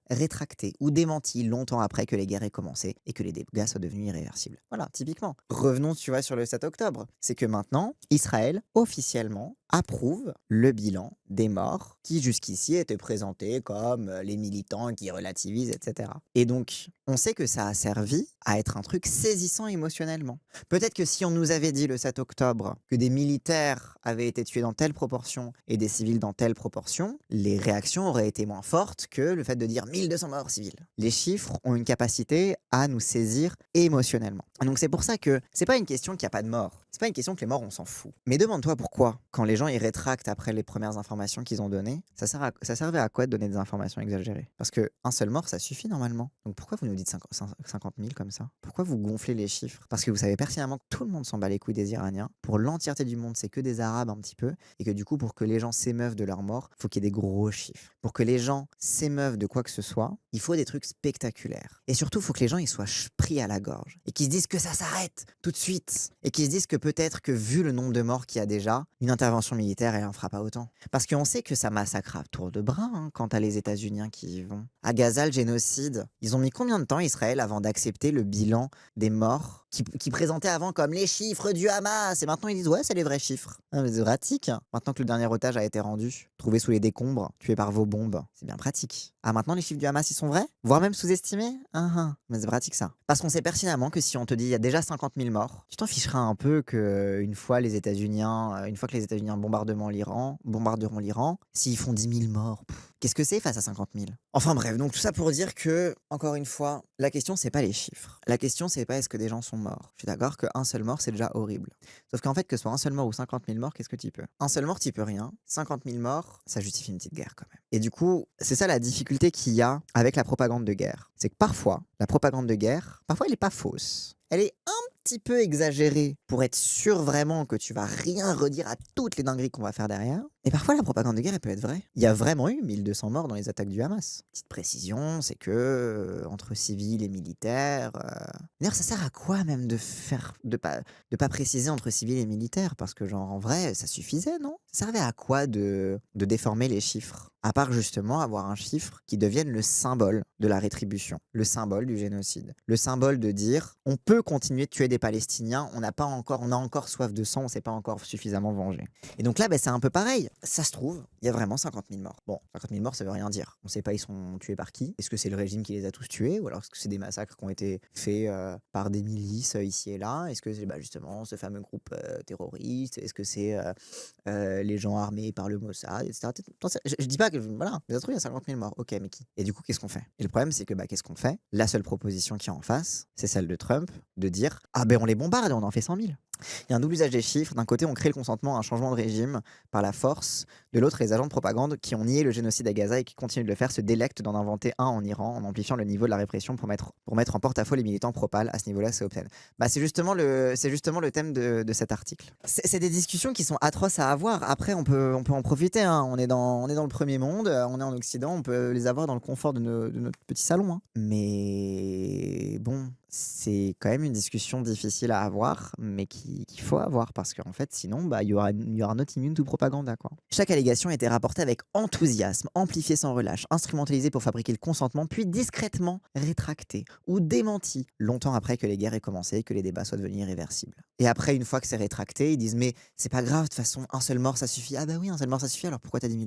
Speaker 1: rétractée ou démentie longtemps après que les guerres aient commencé et que les dégâts soient devenus irréversibles. Voilà, typiquement. Revenons, sur le 7 octobre. C'est que maintenant, Israël, officiellement, approuve le bilan des morts qui jusqu'ici étaient présentés comme les militants qui relativisent, etc. Et donc, on sait que ça a servi à être un truc saisissant émotionnellement. Peut-être que si on nous avait dit le 7 octobre que des militaires avaient été tués dans telle proportion et des civils dans telle proportion, les réactions auraient été moins fortes que le fait de dire 1200 morts civils. Les chiffres ont une capacité à nous saisir émotionnellement. Donc c'est pour ça que c'est pas une question qu'il n'y a pas de morts. C'est pas une question que les morts, on s'en fout. Mais demande-toi pourquoi, quand les gens ils rétractent après les premières informations qu'ils ont données, ça servait à quoi de donner des informations exagérées? Parce qu'un seul mort, ça suffit normalement. Donc pourquoi vous nous dites 50 000 comme ça? Pourquoi vous gonflez les chiffres? Parce que vous savez pertinemment que tout le monde s'en bat les couilles des Iraniens. Pour l'entièreté du monde, c'est que des Arabes un petit peu. Et que du coup, pour que les gens s'émeuvent de leur mort, il faut qu'il y ait des gros chiffres. Pour que les gens s'émeuvent de quoi que ce soit, il faut des trucs spectaculaires. Et surtout, il faut que les gens ils soient pris à la gorge. Et qu'ils se disent que ça s'arrête tout de suite. Et qu'ils se disent que peut-être que vu le nombre de morts qu'il y a déjà, une intervention militaire, elle en fera pas autant. Parce qu'on sait que ça massacre à tour de bras quand t'as les États-Unis qui y vont. À Gaza, le génocide, ils ont mis combien de temps, Israël, avant d'accepter le bilan des morts qui présentaient avant comme les chiffres du Hamas? Et maintenant, ils disent, ouais, c'est les vrais chiffres. Ah, mais c'est pratique. Maintenant que le dernier otage a été rendu, trouvé sous les décombres, tué par vos bombes, c'est bien pratique. Ah, maintenant, les chiffres du Hamas, ils sont vrais? Voire même sous-estimés? Mais c'est pratique, ça. Parce qu'on sait pertinemment que si on te dit, il y a déjà 50 000 morts, tu t'en ficheras un peu une fois que les États-Unis bombarderont l'Iran, s'ils font 10 000 morts, qu'est-ce que c'est face à 50 000? Enfin bref, donc tout ça pour dire que, encore une fois, la question c'est pas les chiffres. La question c'est pas est-ce que des gens sont morts. Je suis d'accord qu'un seul mort c'est déjà horrible. Sauf qu'en fait, que ce soit un seul mort ou 50 000 morts, qu'est-ce que tu peux? Un seul mort, tu peux rien. 50 000 morts, ça justifie une petite guerre quand même. Et du coup, c'est ça la difficulté qu'il y a avec la propagande de guerre. C'est que parfois, la propagande de guerre, parfois elle est pas fausse. Elle est un petit peu exagérée pour être sûr vraiment que tu vas rien redire à toutes les dingueries qu'on va faire derrière. Et parfois, la propagande de guerre, elle peut être vraie. Il y a vraiment eu 1200 morts dans les attaques du Hamas. Petite précision, c'est que entre civils et militaires... D'ailleurs, ça sert à quoi même de pas préciser entre civils et militaires? Parce que genre, en vrai, ça suffisait, non? Ça servait à quoi de déformer les chiffres? À part justement avoir un chiffre qui devienne le symbole de la rétribution, le symbole du génocide, le symbole de dire on peut continuer de tuer des Palestiniens, on a encore soif de sang, on s'est pas encore suffisamment vengé. Et donc là, c'est un peu pareil. Ça se trouve, il y a vraiment 50 000 morts. Bon, 50 000 morts, ça veut rien dire. On sait pas ils sont tués par qui. Est-ce que c'est le régime qui les a tous tués, ou alors est-ce que c'est des massacres qui ont été faits par des milices ici et là? Est-ce que c'est justement ce fameux groupe terroriste? Est-ce que c'est les gens armés par le Mossad, etc. Je dis pas que, voilà, mais ça se trouve, il y a 50 000 morts. Ok, mais qui? Et du coup, qu'est-ce qu'on fait? Et le problème, c'est que, qu'est-ce qu'on fait? La seule proposition qui est en face, c'est celle de Trump, de dire, ah on les bombarde et on en fait 100 000. Il y a un double usage des chiffres. D'un côté, on crée le consentement à un changement de régime par la force. De l'autre, les agents de propagande qui ont nié le génocide à Gaza et qui continuent de le faire se délectent d'en inventer un en Iran en amplifiant le niveau de la répression pour mettre en porte-à-faux les militants pro-Pal. À ce niveau-là, c'est obscène. C'est justement le thème de cet article. C'est des discussions qui sont atroces à avoir. Après, on peut en profiter. Hein. On est dans le premier monde, on est en Occident, on peut les avoir dans le confort de notre petit salon. Hein. Mais bon... c'est quand même une discussion difficile à avoir, mais qu'il faut avoir, parce qu'en fait, sinon, il y aura not immune to propaganda, quoi. Chaque allégation allégations étaient rapportées avec enthousiasme, amplifiées sans relâche, instrumentalisées pour fabriquer le consentement, puis discrètement rétractées ou démenties, longtemps après que les guerres aient commencé et que les débats soient devenus irréversibles. Et après, une fois que c'est rétracté, ils disent mais c'est pas grave, de toute façon, un seul mort ça suffit. Ah bah oui, un seul mort ça suffit, alors pourquoi t'as 10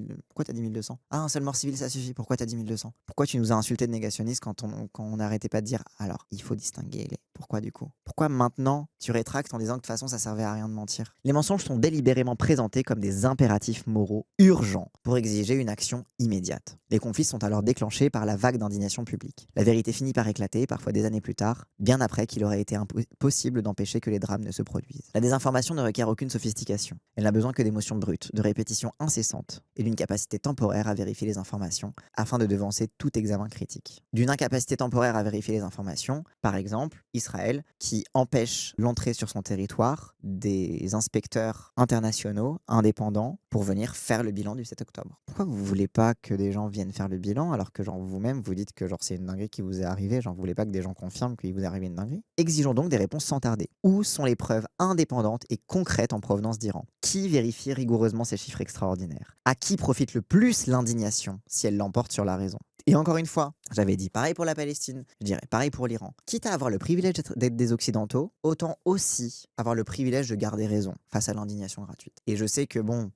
Speaker 1: 200? Ah, un seul mort civil ça suffit, pourquoi t'as 10 200? Pourquoi tu nous as insulté de négationnistes quand on n'arrêtait pas de dire alors il faut distinguer les. Pourquoi du coup? Pourquoi maintenant tu rétractes en disant que de toute façon ça servait à rien de mentir? Les mensonges sont délibérément présentés comme des impératifs moraux urgents pour exiger une action immédiate. Les conflits sont alors déclenchés par la vague d'indignation publique. La vérité finit par éclater, parfois des années plus tard, bien après qu'il aurait été impossible d'empêcher que les drames ne se produisent. La désinformation ne requiert aucune sophistication. Elle n'a besoin que d'émotions brutes, de répétitions incessantes et d'une capacité temporaire à vérifier les informations afin de devancer tout examen critique. D'une incapacité temporaire à vérifier les informations, par exemple, Israël, qui empêche l'entrée sur son territoire des inspecteurs internationaux indépendants pour venir faire le bilan du 7 octobre. Pourquoi vous voulez pas que des gens viennent faire le bilan alors que genre vous-même vous dites que genre c'est une dinguerie qui vous est arrivée, genre vous voulez pas que des gens confirment qu'il vous est arrivé une dinguerie? Exigeons donc des réponses sans tarder. Où sont les preuves indépendantes et concrètes en provenance d'Iran? Qui vérifie rigoureusement ces chiffres extraordinaires? À qui profite le plus l'indignation si elle l'emporte sur la raison? Et encore une fois, j'avais dit pareil pour la Palestine, je dirais pareil pour l'Iran. Quitte à avoir le privilège d'être des Occidentaux, autant aussi avoir le privilège de garder raison face à l'indignation gratuite. Et je sais que bon,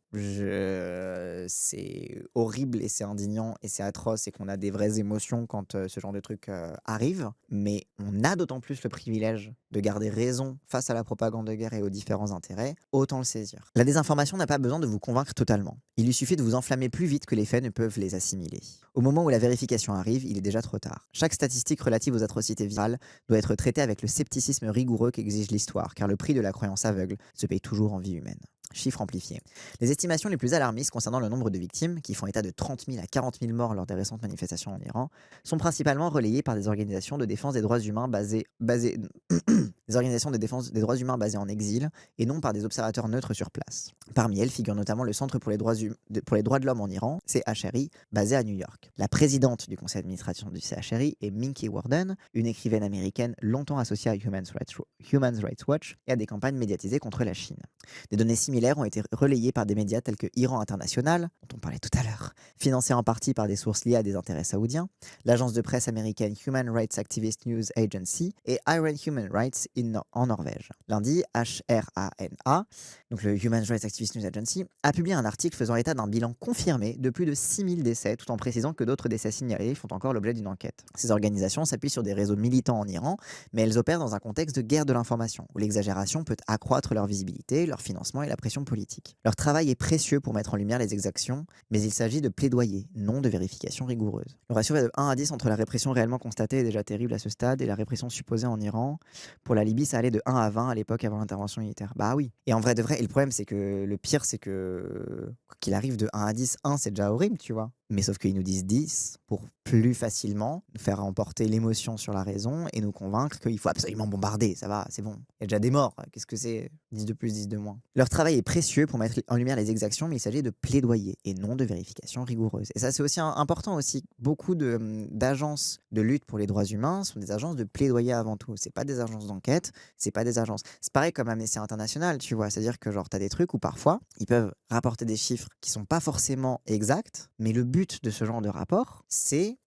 Speaker 1: c'est horrible et c'est indignant et c'est atroce et qu'on a des vraies émotions quand ce genre de truc arrive, mais on a d'autant plus le privilège de garder raison face à la propagande de guerre et aux différents intérêts, autant le saisir. La désinformation n'a pas besoin de vous convaincre totalement. Il lui suffit de vous enflammer plus vite que les faits ne peuvent les assimiler. Au moment où la vérification arrive, il est déjà trop tard. Chaque statistique relative aux atrocités virales doit être traitée avec le scepticisme rigoureux qu'exige l'histoire, car le prix de la croyance aveugle se paye toujours en vie humaine. Chiffres amplifiés. Les estimations les plus alarmistes concernant le nombre de victimes, qui font état de 30 000 à 40 000 morts lors des récentes manifestations en Iran, sont principalement relayées par des organisations de défense des droits humains basées des organisations de défense des droits humains basées en exil et non par des observateurs neutres sur place. Parmi elles figure notamment le Centre pour les droits de l'homme en Iran, CHRI, basé à New York. La présidente du conseil d'administration du CHRI est Minky Warden, une écrivaine américaine longtemps associée à Human Rights Watch et à des campagnes médiatisées contre la Chine. Des données similaires ont été relayées par des médias tels que Iran International, dont on parlait tout à l'heure, financé en partie par des sources liées à des intérêts saoudiens, l'agence de presse américaine Human Rights Activist News Agency et Iran Human Rights en Norvège. Lundi, HRANA, donc le Human Rights Activist News Agency, a publié un article faisant état d'un bilan confirmé de plus de 6000 décès, tout en précisant que d'autres décès signalés font encore l'objet d'une enquête. Ces organisations s'appuient sur des réseaux militants en Iran, mais elles opèrent dans un contexte de guerre de l'information, où l'exagération peut accroître leur visibilité, leur financement et la pression politique. Leur travail est précieux pour mettre en lumière les exactions, mais il s'agit de plaidoyer, non de vérification rigoureuse. Le ratio est de 1 à 10 entre la répression réellement constatée est déjà terrible à ce stade et la répression supposée en Iran. Pour la Libye, ça allait de 1 à 20 à l'époque avant l'intervention militaire. Bah oui. Et en vrai de vrai, et le problème c'est que le pire c'est que qu'il arrive de 1 à 10, 1 c'est déjà horrible, tu vois. Mais sauf qu'ils nous disent 10 pour plus facilement nous faire emporter l'émotion sur la raison et nous convaincre qu'il faut absolument bombarder, ça va, c'est bon. Il y a déjà des morts, qu'est-ce que c'est? 10 de plus, 10 de moins. Leur travail est précieux pour mettre en lumière les exactions, mais il s'agit de plaidoyer et non de vérification rigoureuse. Et ça c'est aussi important aussi. Beaucoup d'agences de lutte pour les droits humains sont des agences de plaidoyer avant tout. C'est pas des agences d'enquête, c'est pas des agences. C'est pareil comme Amnesty International, tu vois. C'est-à-dire que genre t'as des trucs où parfois ils peuvent rapporter des chiffres qui sont pas forcément exacts, mais le but de ce genre de rapport, c'est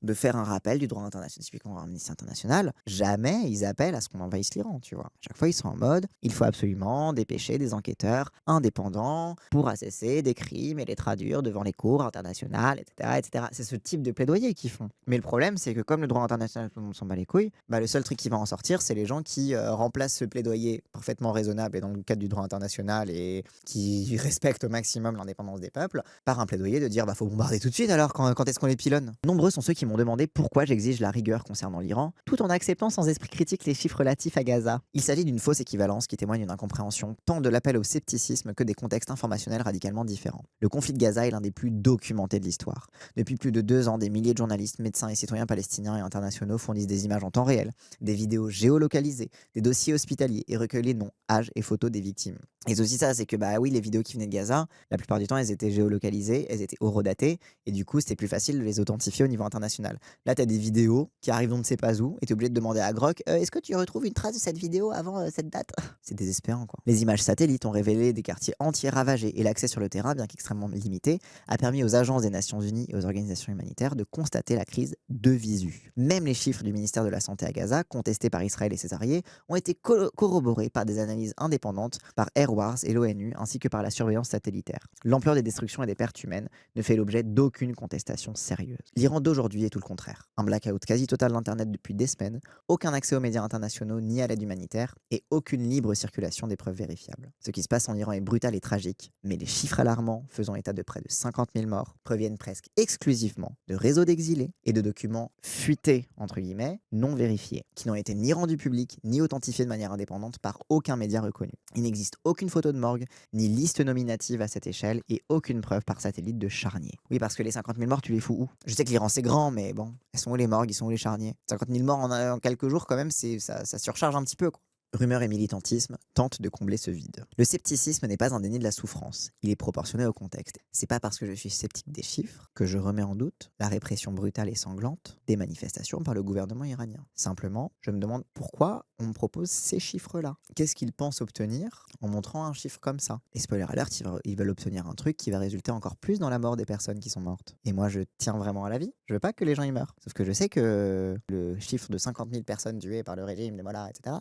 Speaker 1: de faire un rappel du droit international. Typiquement Amnesty International, jamais ils appellent à ce qu'on envahisse l'Iran, tu vois. À chaque fois, ils sont en mode, il faut absolument dépêcher des enquêteurs indépendants pour assesser des crimes et les traduire devant les cours internationales, etc., etc. C'est ce type de plaidoyer qu'ils font. Mais le problème, c'est que comme le droit international, tout le monde s'en bat les couilles, bah, le seul truc qui va en sortir, c'est les gens qui remplacent ce plaidoyer parfaitement raisonnable et dans le cadre du droit international et qui respectent au maximum l'indépendance des peuples, par un plaidoyer de dire, bah, faut bombarder tout de suite alors, quand est-ce qu'on les pilonne? Nombreux sont ceux qui m'ont demandé pourquoi j'exige la rigueur concernant l'Iran, tout en acceptant sans esprit critique les chiffres relatifs à Gaza. Il s'agit d'une fausse équivalence qui témoigne d'une incompréhension tant de l'appel au scepticisme que des contextes informationnels radicalement différents. Le conflit de Gaza est l'un des plus documentés de l'histoire. Depuis plus de 2 ans, des milliers de journalistes, médecins et citoyens palestiniens et internationaux fournissent des images en temps réel, des vidéos géolocalisées, des dossiers hospitaliers et recueillent les noms, âges et photos des victimes. Et c'est aussi ça, c'est que bah oui, les vidéos qui venaient de Gaza, la plupart du temps, elles étaient géolocalisées, elles étaient horodatées, et du coup, c'était plus facile de les identifié au niveau international. Là, tu as des vidéos qui arrivent on ne sait pas où et tu es obligé de demander à Grok est-ce que tu retrouves une trace de cette vidéo avant cette date? C'est désespérant quoi. Les images satellites ont révélé des quartiers entiers ravagés et l'accès sur le terrain, bien qu'extrêmement limité, a permis aux agences des Nations Unies et aux organisations humanitaires de constater la crise de visu. Même les chiffres du ministère de la Santé à Gaza, contestés par Israël et ses alliés, ont été corroborés par des analyses indépendantes par Air Wars et l'ONU, ainsi que par la surveillance satellitaire. L'ampleur des destructions et des pertes humaines ne fait l'objet d'aucune contestation sérieuse. L'Iran d'aujourd'hui est tout le contraire. Un blackout quasi total d'Internet depuis des semaines, aucun accès aux médias internationaux ni à l'aide humanitaire et aucune libre circulation des preuves vérifiables. Ce qui se passe en Iran est brutal et tragique, mais les chiffres alarmants, faisant état de près de 50 000 morts, proviennent presque exclusivement de réseaux d'exilés et de documents fuités, entre guillemets, non vérifiés, qui n'ont été ni rendus publics ni authentifiés de manière indépendante par aucun média reconnu. Il n'existe aucune photo de morgue, ni liste nominative à cette échelle et aucune preuve par satellite de charnier. Oui, parce que les 50 000 morts, tu les fous où? Je sais que l'Iran c'est grand, mais bon, elles sont où les morgues, ils sont où les charniers? 50 000 morts en quelques jours, quand même, ça surcharge un petit peu, quoi. Rumeurs et militantisme tentent de combler ce vide. Le scepticisme n'est pas un déni de la souffrance, il est proportionné au contexte. C'est pas parce que je suis sceptique des chiffres que je remets en doute la répression brutale et sanglante des manifestations par le gouvernement iranien. Simplement, je me demande pourquoi on me propose ces chiffres-là. Qu'est-ce qu'ils pensent obtenir en montrant un chiffre comme ça? Et spoiler alert, ils veulent obtenir un truc qui va résulter encore plus dans la mort des personnes qui sont mortes. Et moi, je tiens vraiment à la vie. Je veux pas que les gens y meurent. Sauf que je sais que le chiffre de 50 000 personnes tuées par le régime, voilà, etc.,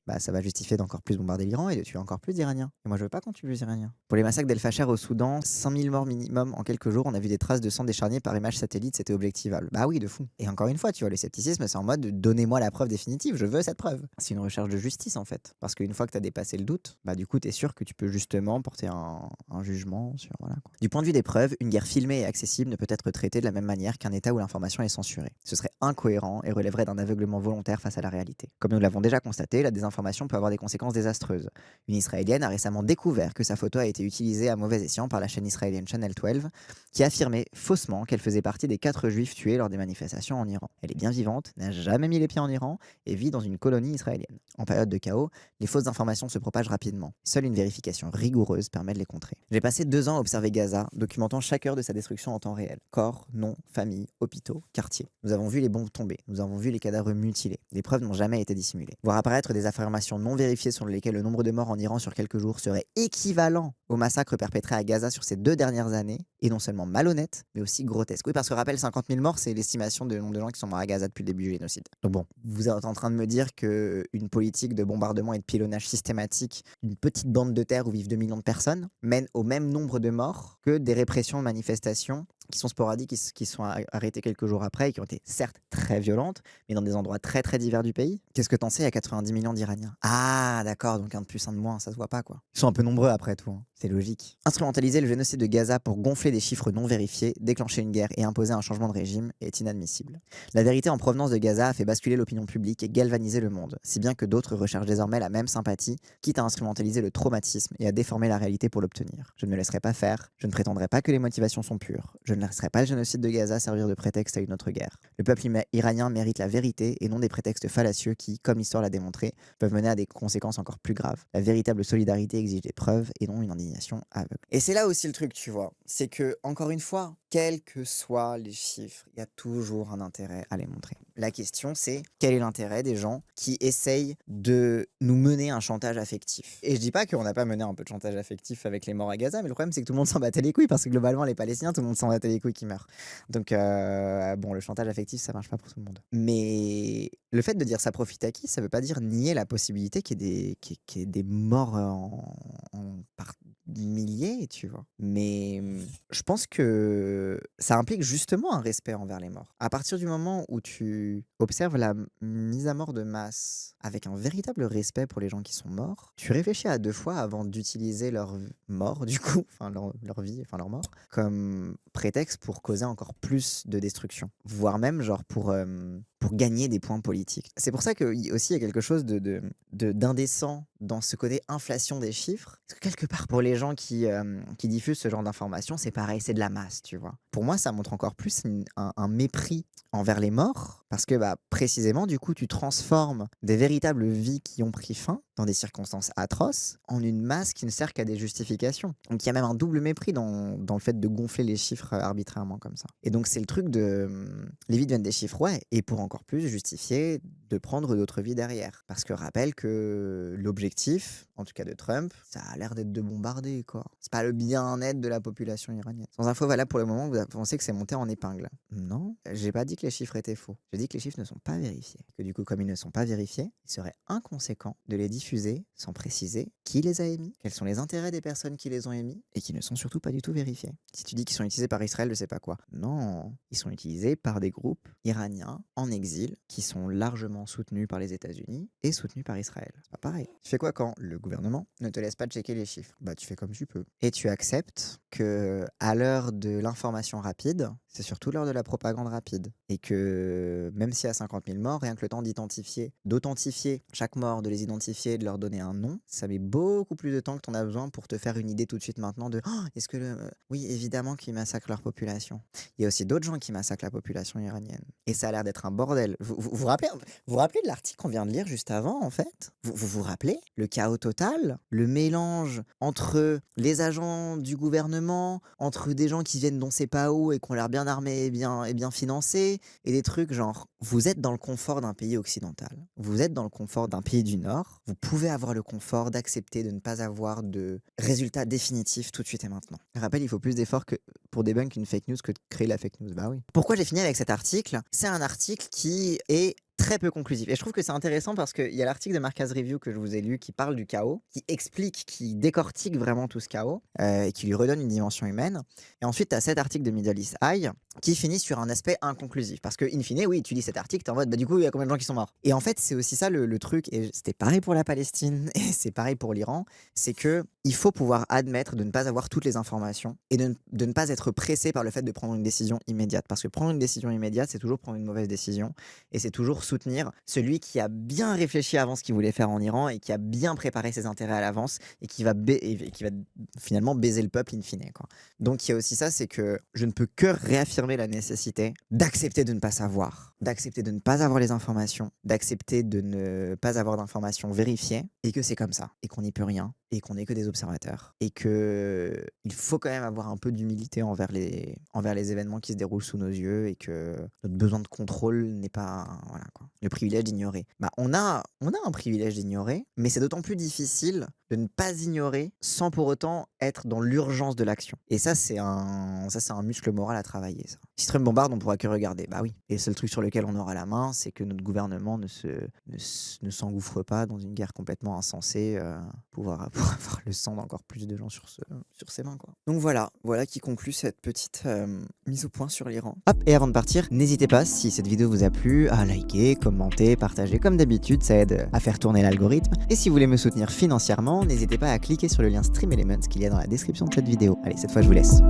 Speaker 1: bah, ça va justifier d'encore plus bombarder l'Iran et de tuer encore plus d'Iraniens. Et moi, je veux pas qu'on tue plus d'Iraniens. Pour les massacres d'El Fasher au Soudan, 5000 morts minimum en quelques jours, on a vu des traces de sang des charniers par image satellite, c'était objectivable. Bah oui, de fou. Et encore une fois, tu vois, le scepticisme, c'est en mode donnez-moi la preuve définitive, je veux cette preuve. C'est une recherche de justice en fait. Parce qu'une fois que tu as dépassé le doute, bah du coup, tu es sûr que tu peux justement porter un jugement sur. Voilà, quoi. Du point de vue des preuves, une guerre filmée et accessible ne peut être traitée de la même manière qu'un État où l'information est censurée. Ce serait incohérent et relèverait d'un aveuglement volontaire face à la réalité. Comme nous l'avons déjà constaté, la désinformation peut avoir des conséquences désastreuses. Une Israélienne a récemment découvert que sa photo a été utilisée à mauvais escient par la chaîne israélienne Channel 12, qui affirmait faussement qu'elle faisait partie des 4 juifs tués lors des manifestations en Iran. Elle est bien vivante, n'a jamais mis les pieds en Iran et vit dans une colonie israélienne. En période de chaos, les fausses informations se propagent rapidement. Seule une vérification rigoureuse permet de les contrer. J'ai passé 2 ans à observer Gaza, documentant chaque heure de sa destruction en temps réel. Corps, noms, familles, hôpitaux, quartiers. Nous avons vu les bombes tomber, nous avons vu les cadavres mutilés. Les preuves n'ont jamais été dissimulées. Voir apparaître des affirmations non vérifiées sur lesquelles le nombre de morts en Iran sur quelques jours serait équivalent au massacre perpétré à Gaza sur ces 2 dernières années, est non seulement malhonnête, mais aussi grotesque. Oui, parce que rappelle, 50 000 morts, c'est l'estimation du nombre de gens qui sont morts à Gaza depuis le début du génocide. Donc bon, vous êtes en train de me dire qu'une politique de bombardement et de pilonnage systématique d'une petite bande de terre où vivent 2 millions de personnes mène au même nombre de morts que des répressions de manifestations qui sont sporadiques, qui sont arrêtées quelques jours après et qui ont été certes très violentes, mais dans des endroits très très divers du pays. Qu'est-ce que t'en sais à 90 millions d'Iraniens? Ah d'accord, donc un de plus, un de moins, ça se voit pas quoi. Ils sont un peu nombreux après tout, hein. C'est logique. Instrumentaliser le génocide de Gaza pour gonfler des chiffres non vérifiés, déclencher une guerre et imposer un changement de régime est inadmissible. La vérité en provenance de Gaza a fait basculer l'opinion publique et galvaniser le monde, si bien que d'autres recherchent désormais la même sympathie, quitte à instrumentaliser le traumatisme et à déformer la réalité pour l'obtenir. Je ne me laisserai pas faire, je ne prétendrai pas que les motivations sont pures, je ne laisserai pas le génocide de Gaza servir de prétexte à une autre guerre. Le peuple iranien mérite la vérité et non des prétextes fallacieux qui, comme l'histoire l'a démontré, peuvent mener à des conséquences encore plus graves. La véritable solidarité exige des preuves et non une indignation aveugle. Et c'est là aussi le truc, tu vois, c'est que, encore une fois, quels que soient les chiffres, il y a toujours un intérêt à les montrer. La question, c'est quel est l'intérêt des gens qui essayent de nous mener un chantage affectif? Et je dis pas qu'on n'a pas mené un peu de chantage affectif avec les morts à Gaza, mais le problème, c'est que tout le monde s'en battait les couilles, parce que globalement, les Palestiniens, tout le monde s'en battait les couilles qui meurent. Donc, bon, le chantage affectif, ça marche pas pour tout le monde. Mais le fait de dire ça profite à qui, ça veut pas dire nier la possibilité qu'il y ait des morts par milliers, tu vois. Mais je pense que ça implique justement un respect envers les morts. À partir du moment où tu observes la mise à mort de masse avec un véritable respect pour les gens qui sont morts, tu réfléchis à 2 fois avant d'utiliser leur mort, du coup, enfin leur vie, enfin leur mort, comme prétexte pour causer encore plus de destruction. Voire même genre pour pour gagner des points politiques. C'est pour ça qu'il aussi il y a quelque chose d'indécent dans ce côté inflation des chiffres. Parce que quelque part, pour les gens qui diffusent ce genre d'informations, c'est pareil, c'est de la masse, tu vois. Pour moi, ça montre encore plus un mépris envers les morts, parce que précisément, du coup, tu transformes des véritables vies qui ont pris fin dans des circonstances atroces en une masse qui ne sert qu'à des justifications. Donc il y a même un double mépris dans le fait de gonfler les chiffres arbitrairement comme ça. Et donc c'est le truc de les vies deviennent des chiffres, ouais, et pour encore plus justifier de prendre d'autres vies derrière. Parce que rappelle que l'objectif, en tout cas de Trump, ça a l'air d'être de bombarder, quoi. C'est pas le bien-être de la population iranienne. Sans info valable pour le moment, vous pensez que c'est monté en épingle. Non, j'ai pas dit que les chiffres étaient faux. J'ai dit que les chiffres ne sont pas vérifiés. Que du coup, comme ils ne sont pas vérifiés, il serait inconséquent de les diffuser sans préciser qui les a émis, quels sont les intérêts des personnes qui les ont émis, et qui ne sont surtout pas du tout vérifiés. Si tu dis qu'ils sont utilisés par Israël, je sais pas quoi. Non, ils sont utilisés par des groupes iraniens en exil qui sont largement soutenus par les États-Unis et soutenus par Israël. C'est pas pareil. Tu fais quoi quand le gouvernement ne te laisse pas checker les chiffres? Tu fais comme tu peux. Et tu acceptes que à l'heure de l'information rapide, c'est surtout l'heure de la propagande rapide. Et que même s'il y a 50 000 morts, rien que le temps d'authentifier chaque mort, de les identifier, de leur donner un nom, ça met beaucoup plus de temps que tu en as besoin pour te faire une idée tout de suite maintenant de est-ce que oui, évidemment qu'ils massacrent leur population. Il y a aussi d'autres gens qui massacrent la population iranienne. Et ça a l'air d'être un bordel. Vous rappelez de l'article qu'on vient de lire juste avant, en fait? Vous rappelez le chaos total, le mélange entre les agents du gouvernement, entre des gens qui viennent d'on sait pas où et qui ont l'air bien armés et bien financés, et des trucs genre, vous êtes dans le confort d'un pays occidental, vous êtes dans le confort d'un pays du Nord, vous pouvez avoir le confort d'accepter de ne pas avoir de résultats définitifs tout de suite et maintenant. Je rappelle, il faut plus d'efforts que pour débunk une fake news que de créer la fake news. Bah oui. Pourquoi j'ai fini avec cet article? C'est un article qui est très peu conclusif. Et je trouve que c'est intéressant parce qu'il y a l'article de Marcaz Review que je vous ai lu qui parle du chaos, qui explique, qui décortique vraiment tout ce chaos et qui lui redonne une dimension humaine. Et ensuite, tu as cet article de Middle East Eye qui finit sur un aspect inconclusif. Parce que, in fine, oui, tu lis cet article, t'es en mode, du coup, il y a combien de gens qui sont morts? Et en fait, c'est aussi ça le truc, et c'était pareil pour la Palestine, et c'est pareil pour l'Iran, c'est que il faut pouvoir admettre de ne pas avoir toutes les informations et de ne pas être pressé par le fait de prendre une décision immédiate. Parce que prendre une décision immédiate, c'est toujours prendre une mauvaise décision, et c'est toujours soutenir celui qui a bien réfléchi avant ce qu'il voulait faire en Iran et qui a bien préparé ses intérêts à l'avance et qui va finalement baiser le peuple in fine, quoi. Donc il y a aussi ça, c'est que je ne peux que réaffirmer la nécessité d'accepter de ne pas savoir, d'accepter de ne pas avoir les informations, d'accepter de ne pas avoir d'informations vérifiées et que c'est comme ça et qu'on n'y peut rien et qu'on n'est que des observateurs et que il faut quand même avoir un peu d'humilité envers les événements qui se déroulent sous nos yeux et que notre besoin de contrôle n'est pas voilà, quoi. Le privilège d'ignorer. On a un privilège d'ignorer, mais c'est d'autant plus difficile de ne pas ignorer sans pour autant être dans l'urgence de l'action. Et ça, c'est un muscle moral à travailler, ça. Si Trump bombarde, on pourra que regarder. Bah oui. Et le seul truc sur lequel on aura la main, c'est que notre gouvernement ne s'engouffre pas dans une guerre complètement insensée pour avoir le sang d'encore plus de gens sur ses mains, quoi. Donc voilà qui conclut cette petite mise au point sur l'Iran. Hop, et avant de partir, n'hésitez pas, si cette vidéo vous a plu, à liker, commenter, partager. Comme d'habitude, ça aide à faire tourner l'algorithme. Et si vous voulez me soutenir financièrement, n'hésitez pas à cliquer sur le lien Stream Elements qu'il y a dans la description de cette vidéo. Allez, cette fois je vous laisse.